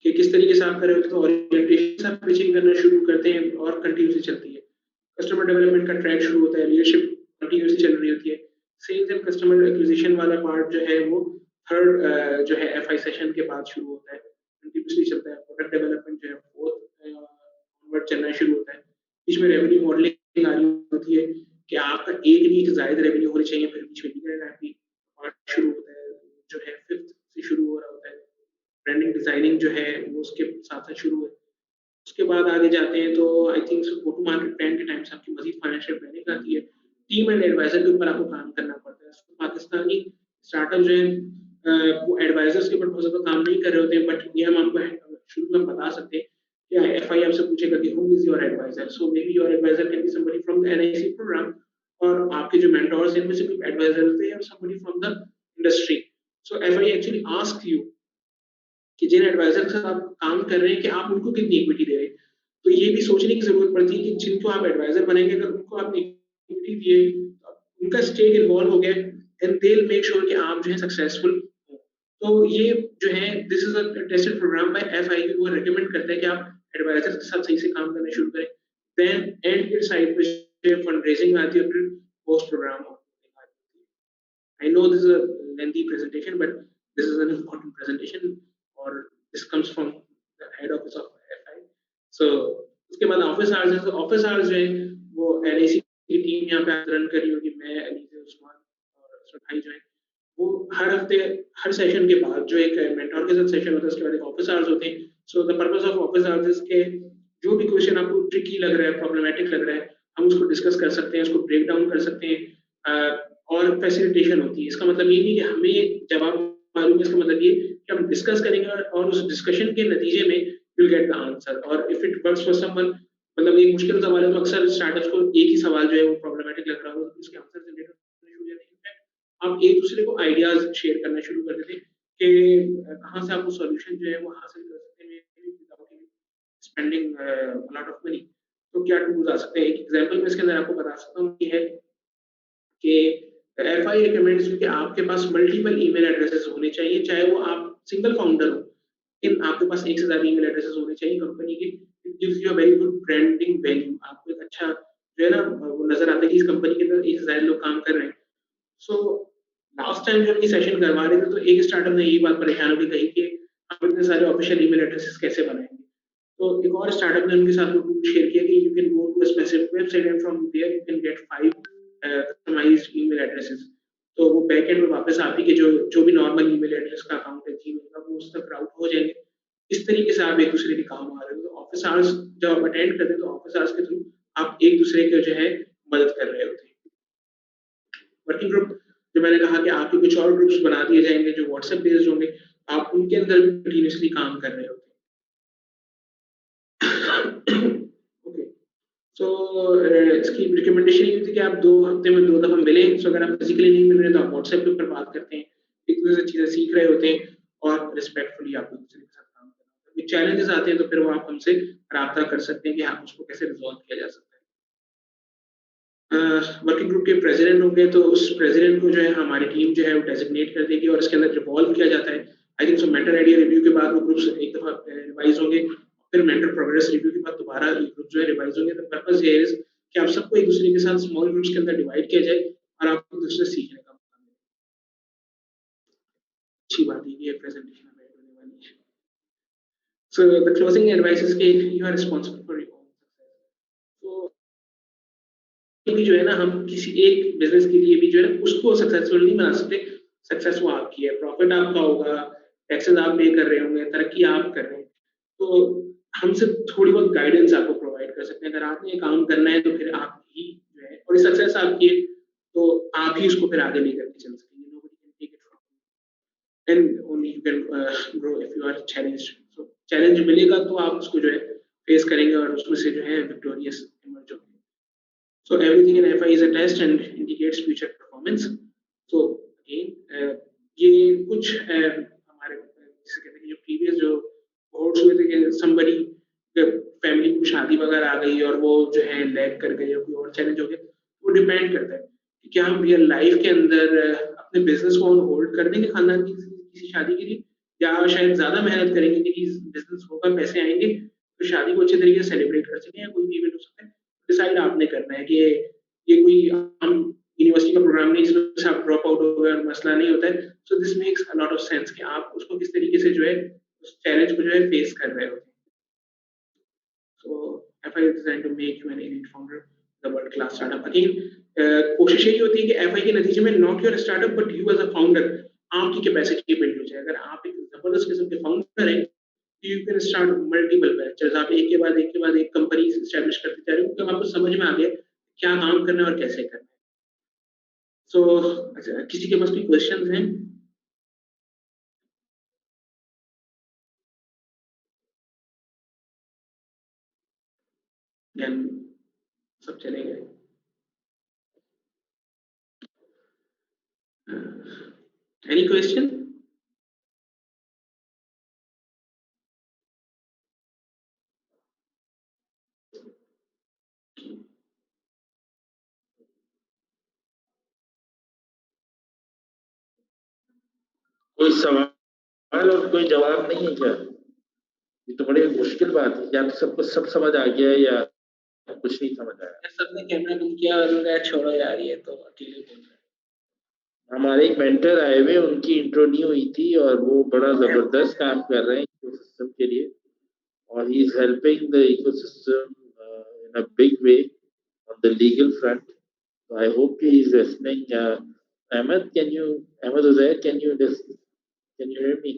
कि किस तरीके से आप कर रहे हो। तो ओरिएंटेशन से आप पिचिंग करना शुरू करते हैं और कंटिन्यूसली चलती है। कस्टमर डेवलपमेंट का ट्रैक शुरू होता है, लीडरशिप कंटिन्यूसली चल रही होती है। सेल्स एंड कस्टमर एक्विजिशन वाला पार्ट जो है वो थर्ड जो है एफआई सेशन के बाद शुरू होता है, कंटिन्यूसली चलता है। प्रोडक्ट डेवलपमेंट जो है फोर्थ ऑनवर्ड चलना शुरू होता है। बीच में रेवेन्यू मॉडलिंग आ रही होती है कि आपका एक नहीं एक जायद रेवेन्यू होनी चाहिए, फिर बीच में लीगल एंटिटी पार्ट शुरू होता है जो है फिफ्थ से शुरू हो रहा होता है। ब्रांडिंग डिजाइनिंग जो है वो उसके साथ साथ शुरू है। उसके बाद आगे जाते हैं तो I think go to market plan के टाइम से आपकी मजीद फाइनेंशियल प्लानिंग आती है। टीम एंड एडवाइजर के ऊपर आपको काम करना पड़ता है। पाकिस्तानी स्टार्टअप जो है वो एडवाइजर्स के ऊपर बहुत ज़्यादा काम नहीं कर रहे होते हैं, बट ये हम आपको शुरू में बता सकते हैं कि एफआई आपसे पूछेगा कि who is your advisor, so may be your advisor can be somebody from the NIC program, और आपके जो मेंटोर्स हैं इनमें से कोई एडवाइजर होते हैं और somebody from the industry. So FI actually ask you कि जिन एडवाइजर के साथ आप काम कर रहे हैं कि आप उनको कितनी इक्विटी दे रहे हैं। तो ये भी सोचने की जरूरत पड़ती है कि जिनको आप एडवाइजर बनेंगे, अगर उनको आपने इक्विटी दिए, उनका स्टेक इन्वॉल्व हो गया, and they will make sure कि आप जो है सक्सेसफुल हो। तो ये जो है this is a tested program by FI, वो रेकमेंड करता है कि आप एडवाइजर के साथ सही से काम करना शुरू करें। देन एंड के साइड पे फंड रेजिंग आती है, फिर post program. I know this is a lengthy presentation, but this is an important presentation, or this comes from the head office of FI. So उसके बाद ऑफिस आवर्स है। तो office hours जो है वो एलआईसी की टीम यहाँ पे रन कर रही होगी। मैं, अलीज़, उस्मान और भाई जो है वो हर हफ्ते हर सेशन के बाद जो एक मेंटोर के साथ सेशन होता है, उसके बाद एक ऑफिस आवर्स होते हैं। So the purpose of office hours is के जो भी क्वेश्चन आपको ट्रिकी लग रहा है, प्रॉब्लमेटिक लग रहा है, हम उसको डिस्कस कर सकते हैं, उसको ब्रेक डाउन कर सकते हैं, और फैसिलिटेशन होती है। इसका मतलब ये नहीं कि हमें जवाब मालूम है, इसका मतलब ये कि हम डिस्कस करेंगे और उस डिस्कशन के नतीजे में विल गेट द आंसर। और if it works for someone, मतलब एक मुश्किल सवाल है तो अक्सर स्टार्टअप्स को एक ही सवाल जो है वो प्रॉब्लमेटिक लग रहा हो, उसके आंसर जनरेट होने शुरू हो जाते हैं। इनफैक्ट आप एक दूसरे को आइडियाज शेयर करना शुरू कर देते हैं कि कहाँ से आप वो सॉल्यूशन जो है वो हासिल कर सकते हैं without spending a lot of money. तो क्या टूल्स आ सकते हैं? एक एग्जांपल मैं इसके अंदर आपको बता सकता हूँ कि है कि FI रिकमेंड्स कि आपके पास मल्टीपल ईमेल एड्रेसेस होने चाहिए, चाहे वो आप सिंगल फाउंडर हो, लेकिन आपके पास एक से ज़्यादा ईमेल एड्रेसेस होने चाहिए कंपनी के। It gives you a very good branding value. आपको एक अच्छा जो है ना वो नज़र आता है कि इस कंपनी के अंदर एक से ज़्यादा लोग काम कर रहे हैं। सो लास्ट टाइम जब ये सेशन करवा रहे थे तो एक स्टार्टअप ने ये बात परेशान होकर कही कि हम इतने सारे ऑफिशियल ईमेल एड्रेसेस कैसे बनाएंगे। तो एक और स्टार्टअप ने उनके साथ वो टूल शेयर किया कि you can go to a specific website and from there you can get 5 customised email addresses. तो वो बैकएंड में वापस आप ही के जो भी नॉर्मल ईमेल एड्रेस का अकाउंट है जीमेल का, वो उस तक राउट हो जाएंगे। इस तरीके से आप एक दूसरे के काम आ रहे हो। तो ऑफिस आवर्स जब आप अटेंड करते हैं तो ऑफिस आवर्स के थ्रू आप एक दूसरे के जो है मदद कर रहे होते हैं। वर्किंग ग्रुप जो मैंने कहा कि आपके कुछ और ग्रुप्स बना दिए जाएंगे जो व्हाट्सएप बेस्ड होंगे, आप उनके अंदर भी कंटिन्यूअसली काम कर रहे होते हैं। ओके, सो इसकी रिकमेंडेशन ये थी कि आप 2 हफ्ते में 2 दफ़ा मिलें। सो अगर आप फिजिकली नहीं मिल रहे तो आप व्हाट्सएप के ऊपर बात करते हैं, एक दूसरे से चीज़ें सीख रहे होते हैं और रिस्पेक्टफुली आप एक दूसरे के साथ काम कर रहे होते हैं। चैलेंजेस आते हैं तो फिर वो आप हमसे राब्ता कर सकते हैं कि हाँ उसको कैसे रिजॉल्व किया जा सकता है। वर्किंग ग्रुप के प्रेसिडेंट होंगे तो उस प्रेसिडेंट को जो है हमारी टीम जो है वो डेजिग्नेट कर देगी और इसके अंदर रिवॉल्व किया जाता है। आई थिंक सो मेंटर आइडिया रिव्यू के बाद वो ग्रुप्स एक दफ़ा रिवाइज होंगे, फिर मेंटर प्रोग्रेस रिव्यू के बाद दोबारा ये ग्रुप जो है रिवाइज होंगे। द पर्पस हियर इज कि आप सबको एक दूसरे के साथ स्मॉल ग्रुप्स के अंदर डिवाइड किया जाए और आप एक दूसरे से सीखने का मौका मिले। अच्छी बात है ये प्रेजेंटेशन हमें होने वाली है। So the closing advice is कि you are responsible for your own success. तो भी जो है ना हम किसी एक बिजनेस के लिए भी जो है उसको सक्सेसफुल नहीं बना सकते। सक्सेस वो आपकी है, प्रॉफिट आपका होगा, टैक्सेस आप पे कर रहे होंगे, तरक्की आप कर रहे हैं। तो हम सिर्फ थोड़ी बहुत गाइडेंस आपको प्रोवाइड कर सकते हैं। अगर आपने ये काम करना है तो फिर आप ही जो है, और सक्सेस आपकी है तो आप ही उसको फिर आगे लेकर के चल सकेंगे। Nobody can take it from you and only you can grow if you are challenged. So challenge मिलेगा तो आप उसको जो है फेस करेंगे और उसमें से जो है विक्टोरियस इमर्ज होंगे। So everything in FI is a test and indicates future performance. So again, ये कुछ हमारे जिसे कहते हैं कि जो प्रीवियस जो कोर्स हुए थे कि somebody फैमिली को शादी वगैरह आ गई और वो जो है लैग कर गए या कोई और चैलेंज हो गया, वो डिपेंड करता है कि क्या हम रियल लाइफ के अंदर अपने बिजनेस को ऑन होल्ड कर देंगे खानदान की किसी शादी के लिए, या शायद ज्यादा मेहनत करेंगे कि बिजनेस होगा, पैसे आएंगे तो शादी को अच्छे तरीके से सेलिब्रेट कर सकें या कोई भी इवेंट हो सकता है। डिसाइड आपने करना है कि ये कोई हम यूनिवर्सिटी का प्रोग्राम नहीं जिसमें से आप ड्रॉप आउट हो गए और मसला नहीं होता है। So this makes a lot of sense कि आप उसको किस तरीके से जो है उस चैलेंज को जो है फेस कर रहे होते हैं। सो FI is designed to make you an elite founder, the world class startup. Again, कोशिश यही होती है कि FI के नतीजे में not your startup but you as a founder, आपकी कैपेसिटी बिल्ड हो जाए। अगर आप एक जबरदस्त किस्म के फाउंडर हैं, you can start multiple ventures. आप एक के बाद एक कंपनी एस्टैब्लिश करते जा रहे हो क्योंकि आपको समझ में आ गया क्या काम करना है और कैसे करना है। सो अच्छा, किसी के पास कोई क्वेश्चंस हैं? या सब चले गए? Any question? कोई सवाल और कोई जवाब नहीं है क्या? ये तो बड़ी मुश्किल बात है। या तो सबको सब समझ आ गया है या कुछ नहीं समझ आया। सबने कैमरा बंद किया और उन्होंने कहा छोड़ो यार ये तो अकेले बोल रहे हैं। हमारे एक मेंटर आए हुए, उनकी इंट्रो नहीं हुई थी और वो बड़ा जबरदस्त काम कर रहे हैं इकोसिस्टम के लिए और he is helping the ecosystem in a big way on the legal front. So I hope he is listening. Ahmed Uzair, can you hear me?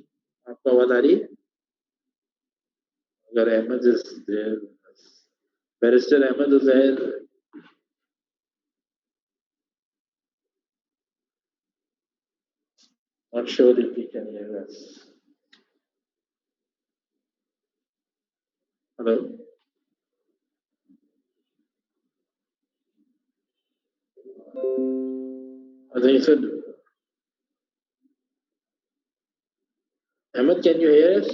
आपको आवाज आ रही है? अगर Ahmed is there, Barrister Ahmed Uzair. Not sure if he can hear us. Hello. I think he said, Ahmed, can you hear us?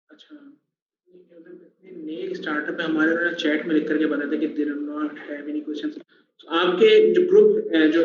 अच्छा, नए startup है हमारे, chat में लिख करके बताते कि they do not have any questions. आपके जो ग्रुप जो